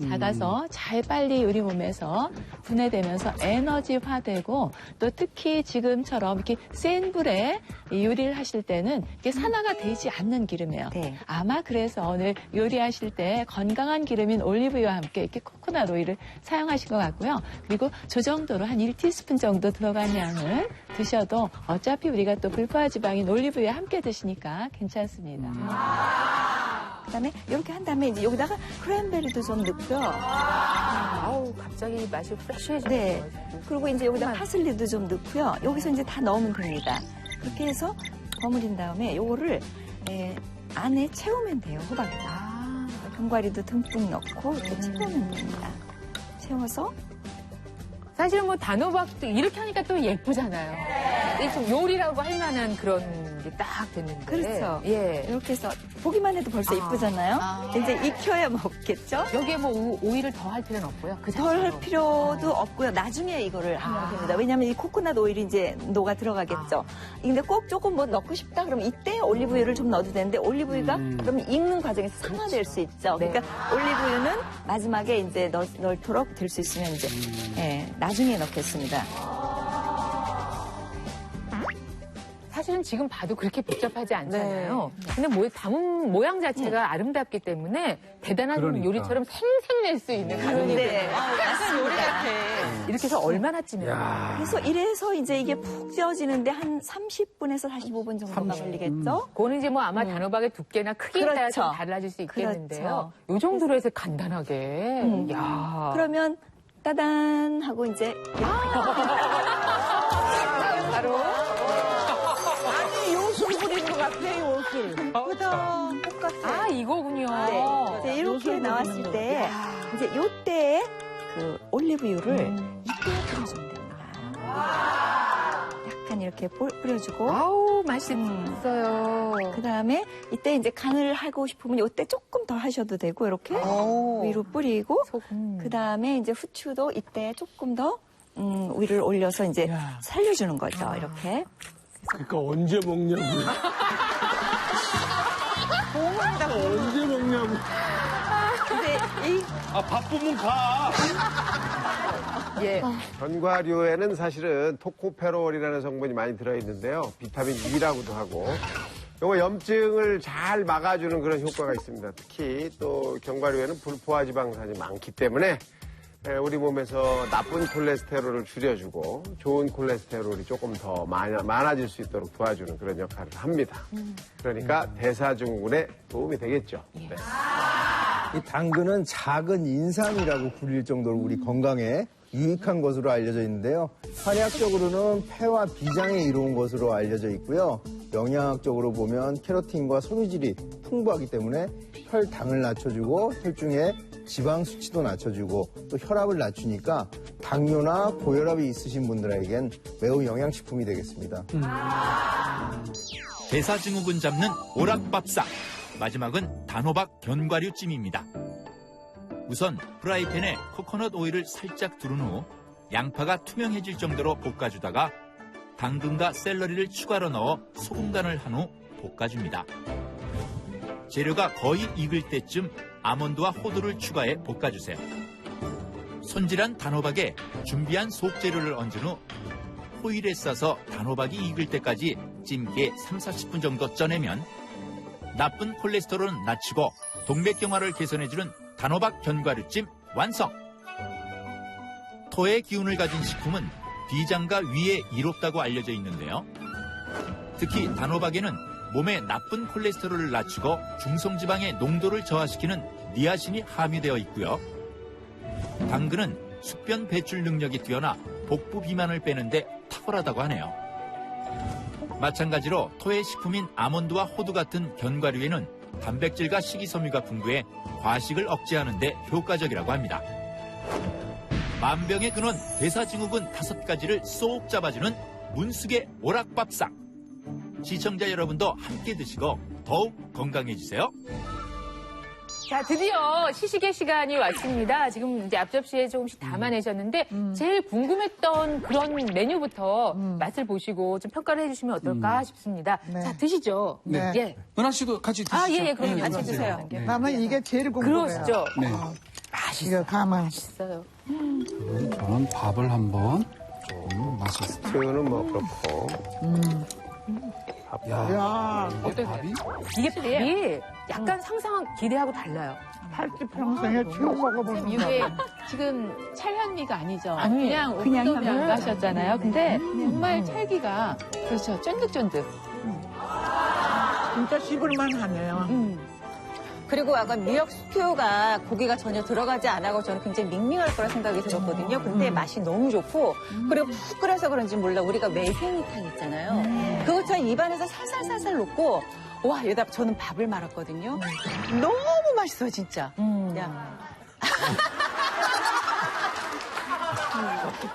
Speaker 12: 작아서 잘 빨리 우리 몸에서 분해되면서 에너지화되고 또 특히 지금처럼 이렇게 센 불에 요리를 하실 때는 이게 산화가 되지 않는 기름이에요.
Speaker 8: 네.
Speaker 12: 아마 그래서 오늘 요리하실 때 건강한 기름인 올리브유와 함께 이렇게 코코넛 오일을 사용하신 것 같고요. 그리고 저 정도로 한 1티스푼 정도 들어간 양을 드셔도 어차피 우리가 또 불포화 지방인 올리브유와 함께 드시니까 괜찮습니다.
Speaker 8: 그다음에 이렇게 한 다음에 이제 여기다가 크랜베리도 좀 넣고요.
Speaker 5: 아우, 갑자기 맛이 프레쉬해지네요.
Speaker 8: 네. 그리고 이제 여기다 파슬리도 좀 넣고요. 여기서 이제 다 넣으면 됩니다. 그렇게 해서 버무린 다음에 요거를 안에 채우면 돼요. 호박에다. 견과류도 듬뿍 넣고 이렇게 채우면 됩니다. 채워서
Speaker 5: 사실 뭐 단호박도 이렇게 하니까 또 예쁘잖아요. 이게 좀 요리라고 할 만한 그런 게 딱 됐는데.
Speaker 8: 그렇죠.
Speaker 5: 예.
Speaker 8: 이렇게 해서 보기만 해도 벌써 예쁘잖아요. 이제 익혀야 먹겠죠.
Speaker 5: 여기에 뭐 오일을 더 할 필요는 없고요. 그
Speaker 8: 덜 할 필요도 없고요. 나중에 이거를 하면 됩니다. 왜냐하면 이 코코넛 오일이 이제 녹아 들어가겠죠. 근데 꼭 조금 뭐 넣고 싶다 그러면 이때 올리브유를 좀 넣어도 되는데 올리브유가 그러면 익는 과정에서 산화될 수 있죠.
Speaker 5: 네.
Speaker 8: 그러니까 올리브유는 마지막에 이제 넣도록 될 수 있으면 이제 나중에 넣겠습니다.
Speaker 5: 사실은 지금 봐도 그렇게 복잡하지 않잖아요. 근데 담은 모양 자체가 아름답기 때문에 대단한
Speaker 3: 그러니까.
Speaker 5: 요리처럼 생생낼 수 있는 그런
Speaker 8: 네.
Speaker 5: 약간 요리 같아. 이렇게 해서 얼마나 찌면
Speaker 8: 그래서 이래서 이제 이게 푹 찌어지는데 한 30분에서 45분 정도가 걸리겠죠?
Speaker 5: 그거는 이제 뭐 아마 단호박의 두께나 크기에 따라서
Speaker 8: 그렇죠.
Speaker 5: 달라질 수 있겠는데요.
Speaker 8: 그렇죠.
Speaker 5: 요 정도로 해서 간단하게. 야.
Speaker 8: 그러면 따단 하고 이제
Speaker 5: 바로
Speaker 6: 아니 요술 부리는 것 같아 요술.
Speaker 8: 볶았어요.
Speaker 5: 아 이거군요.
Speaker 8: 네. 이제 이렇게 나왔을 때 이제 요때 그 올리브유를 이때 뿌려주면 됩니다. 약간 이렇게 뿌려주고.
Speaker 5: 아우 맛있어요.
Speaker 8: 그 다음에 이때 이제 간을 하고 싶으면 요때 조금 더 하셔도 되고 이렇게 위로 뿌리고. 그 다음에 이제 후추도 이때 조금 더 위를 올려서 이제 살려주는 거죠. 이렇게.
Speaker 7: 그러니까 언제 먹냐고요. 언제 먹냐고.
Speaker 8: 근데 이
Speaker 9: 바쁘면 가.
Speaker 5: 예.
Speaker 1: 견과류에는 사실은 토코페롤이라는 성분이 많이 들어있는데요. 비타민 E라고도 하고. 요거 염증을 잘 막아주는 그런 효과가 있습니다. 특히 또 견과류에는 불포화 지방산이 많기 때문에 우리 몸에서 나쁜 콜레스테롤을 줄여주고 좋은 콜레스테롤이 조금 더 많아질 수 있도록 도와주는 그런 역할을 합니다. 그러니까 대사증후군에 도움이 되겠죠. 네.
Speaker 11: 이 당근은 작은 인삼이라고 불릴 정도로 우리 건강에 유익한 것으로 알려져 있는데요. 한의학적으로는 폐와 비장에 이로운 것으로 알려져 있고요. 영양학적으로 보면 케로틴과 섬유질이 풍부하기 때문에 혈당을 낮춰주고 혈중에 지방 수치도 낮춰주고 또 혈압을 낮추니까 당뇨나 고혈압이 있으신 분들에겐 매우 영양식품이 되겠습니다.
Speaker 2: 대사증후군 잡는 오락밥상. 마지막은 단호박 견과류찜입니다. 우선 프라이팬에 코코넛 오일을 살짝 두른 후 양파가 투명해질 정도로 볶아주다가 당근과 샐러리를 추가로 넣어 소금 간을 한 후 볶아줍니다. 재료가 거의 익을 때쯤 아몬드와 호두를 추가해 볶아주세요. 손질한 단호박에 준비한 속재료를 얹은 후 호일에 싸서 단호박이 익을 때까지 찜기에 3-40분 정도 쪄내면 나쁜 콜레스테롤은 낮추고 동맥경화를 개선해주는 단호박 견과류찜 완성! 토의 기운을 가진 식품은 비장과 위에 이롭다고 알려져 있는데요. 특히 단호박에는 몸의 나쁜 콜레스테롤을 낮추고 중성지방의 농도를 저하시키는 니아신이 함유되어 있고요. 당근은 숙변 배출 능력이 뛰어나 복부 비만을 빼는데 탁월하다고 하네요. 마찬가지로 토의 식품인 아몬드와 호두 같은 견과류에는 단백질과 식이섬유가 풍부해 과식을 억제하는 데 효과적이라고 합니다. 만병의 근원 대사증후군 5가지를 쏙 잡아주는 문숙의 오락밥상. 시청자 여러분도 함께 드시고 더욱 건강해지세요.
Speaker 5: 자, 드디어 시식의 시간이 왔습니다. 지금 이제 앞접시에 조금씩 담아내셨는데 제일 궁금했던 그런 메뉴부터 맛을 보시고 좀 평가를 해주시면 어떨까 싶습니다. 자, 드시죠.
Speaker 6: 네.
Speaker 5: 예.
Speaker 3: 은하 씨도 같이 드시죠.
Speaker 5: 아, 예, 그럼
Speaker 3: 네,
Speaker 5: 같이
Speaker 3: 같이
Speaker 5: 드세요.
Speaker 6: 나는 이게 제일 궁금해요.
Speaker 5: 그러시죠.
Speaker 3: 네.
Speaker 6: 이거 가만.
Speaker 5: 맛있어요.
Speaker 3: 저는 밥을 한번 좀 맛있어요.
Speaker 1: 스튜는 뭐 그렇고.
Speaker 6: 야,
Speaker 5: 어때? 이게 밥이 약간 상상한 기대하고 달라요.
Speaker 6: 팔찌 평생에 처음 먹어보는 거.
Speaker 12: 이게 지금 찰현미가 아니죠.
Speaker 5: 아니에요.
Speaker 12: 그냥
Speaker 8: 그냥
Speaker 12: 오토미를
Speaker 8: 현미.
Speaker 12: 하셨잖아요. 근데 정말 찰기가 그렇죠. 쫀득쫀득.
Speaker 6: 진짜 씹을만 하네요.
Speaker 4: 그리고 약간 미역 스튜가 고기가 전혀 들어가지 않아서 저는 굉장히 밍밍할 거라 생각이 들었거든요. 근데 맛이 너무 좋고 그리고 푹 끓여서 그런지 몰라 우리가 매생이탕 있잖아요. 그것처럼 입안에서 살살살살 녹고 와 여기다 저는 밥을 말았거든요. 너무 맛있어요 진짜. 야.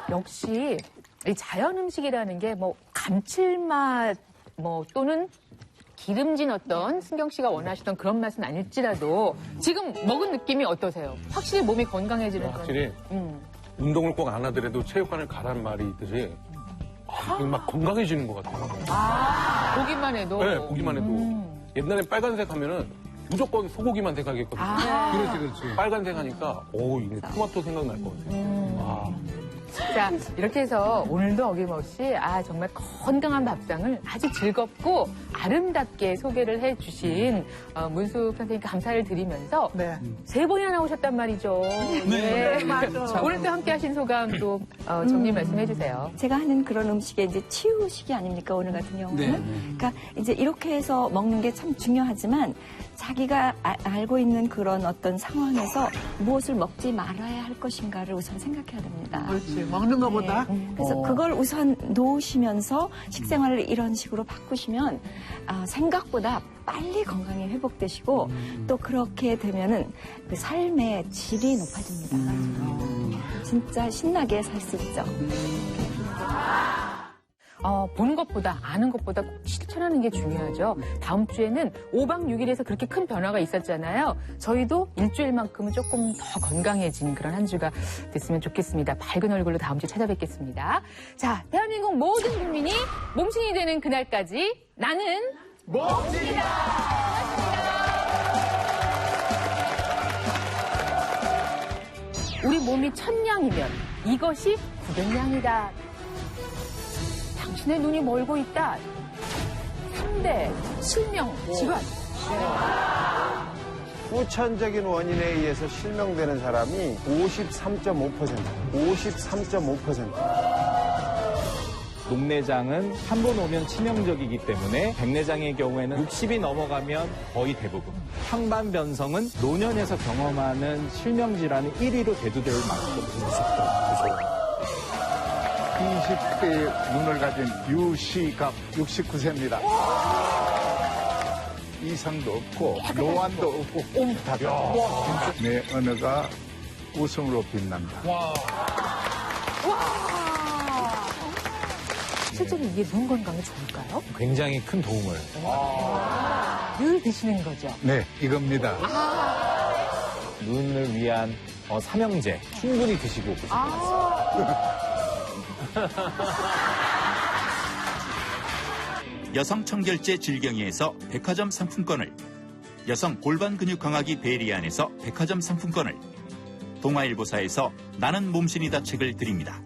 Speaker 5: 역시 이 자연 음식이라는 게 뭐 감칠맛 뭐 또는 기름진 어떤 승경 씨가 원하시던 그런 맛은 아닐지라도 지금 먹은 느낌이 어떠세요? 확실히 몸이 건강해지는
Speaker 7: 확실히 운동을 꼭 안 하더라도 체육관을 가란 말이 있듯이 막 건강해지는 것 같아요.
Speaker 5: 보기만 해도.
Speaker 7: 네, 보기만 해도. 옛날에 빨간색 하면은 무조건 소고기만 생각했거든요.
Speaker 3: 그렇지.
Speaker 7: 빨간색 하니까 이게 토마토 생각날 것 같아요.
Speaker 5: 자, 이렇게 해서 오늘도 어김없이 정말 건강한 밥상을 아주 즐겁고 아름답게 소개를 해주신 문숙 선생님께 감사를 드리면서
Speaker 6: 네.
Speaker 5: 3번이나 나오셨단 말이죠. 네.
Speaker 6: 맞아.
Speaker 5: 오늘 또 함께 하신 소감 또 정리 말씀해 주세요.
Speaker 8: 제가 하는 그런 음식에 이제 치유식이 아닙니까, 오늘 같은 경우는.
Speaker 3: 네.
Speaker 8: 그러니까 이제 이렇게 해서 먹는 게 참 중요하지만 자기가 알고 있는 그런 어떤 상황에서 무엇을 먹지 말아야 할 것인가를 우선 생각해야 됩니다.
Speaker 6: 그렇지. 먹는 것보다.
Speaker 8: 그래서 그걸 우선 놓으시면서 식생활을 이런 식으로 바꾸시면 생각보다 빨리 건강이 회복되시고 또 그렇게 되면은 그 삶의 질이 높아집니다. 진짜 신나게 살 수 있죠.
Speaker 5: 보는 것보다 아는 것보다 꼭 실천하는 게 중요하죠. 다음 주에는 5박 6일에서 그렇게 큰 변화가 있었잖아요. 저희도 일주일만큼은 조금 더 건강해진 그런 한 주가 됐으면 좋겠습니다. 밝은 얼굴로 다음 주에 찾아뵙겠습니다. 자, 대한민국 모든 국민이 몸신이 되는 그날까지 나는 몸신이다! 우리 몸이 1000냥이면 이것이 900냥이다. 당신의 눈이 멀고 있다. 3대 실명 질환.
Speaker 1: 후천적인 원인에 의해서 실명되는 사람이 53.5%. 53.5%.
Speaker 18: 녹내장은 한 번 오면 치명적이기 때문에 백내장의 경우에는 60이 넘어가면 거의 대부분. 황반변성은 노년에서 경험하는 실명질환의 1위로 대두될 만큼 무섭다.
Speaker 19: 20대의 눈을 가진 유시갑 69세입니다. 이상도 없고 노안도 없고 답답합니다. 내 언어가 웃음으로 빛난다.
Speaker 5: 실제로 이게 눈 건강에 좋을까요?
Speaker 18: 굉장히 큰 도움을.
Speaker 5: 늘 드시는 거죠?
Speaker 19: 네, 이겁니다.
Speaker 18: 눈을 위한 삼형제 충분히 드시고
Speaker 2: 여성 청결제 질경이에서 백화점 상품권을, 여성 골반 근육 강화기 베리안에서 백화점 상품권을, 동아일보사에서 나는 몸신이다 책을 드립니다.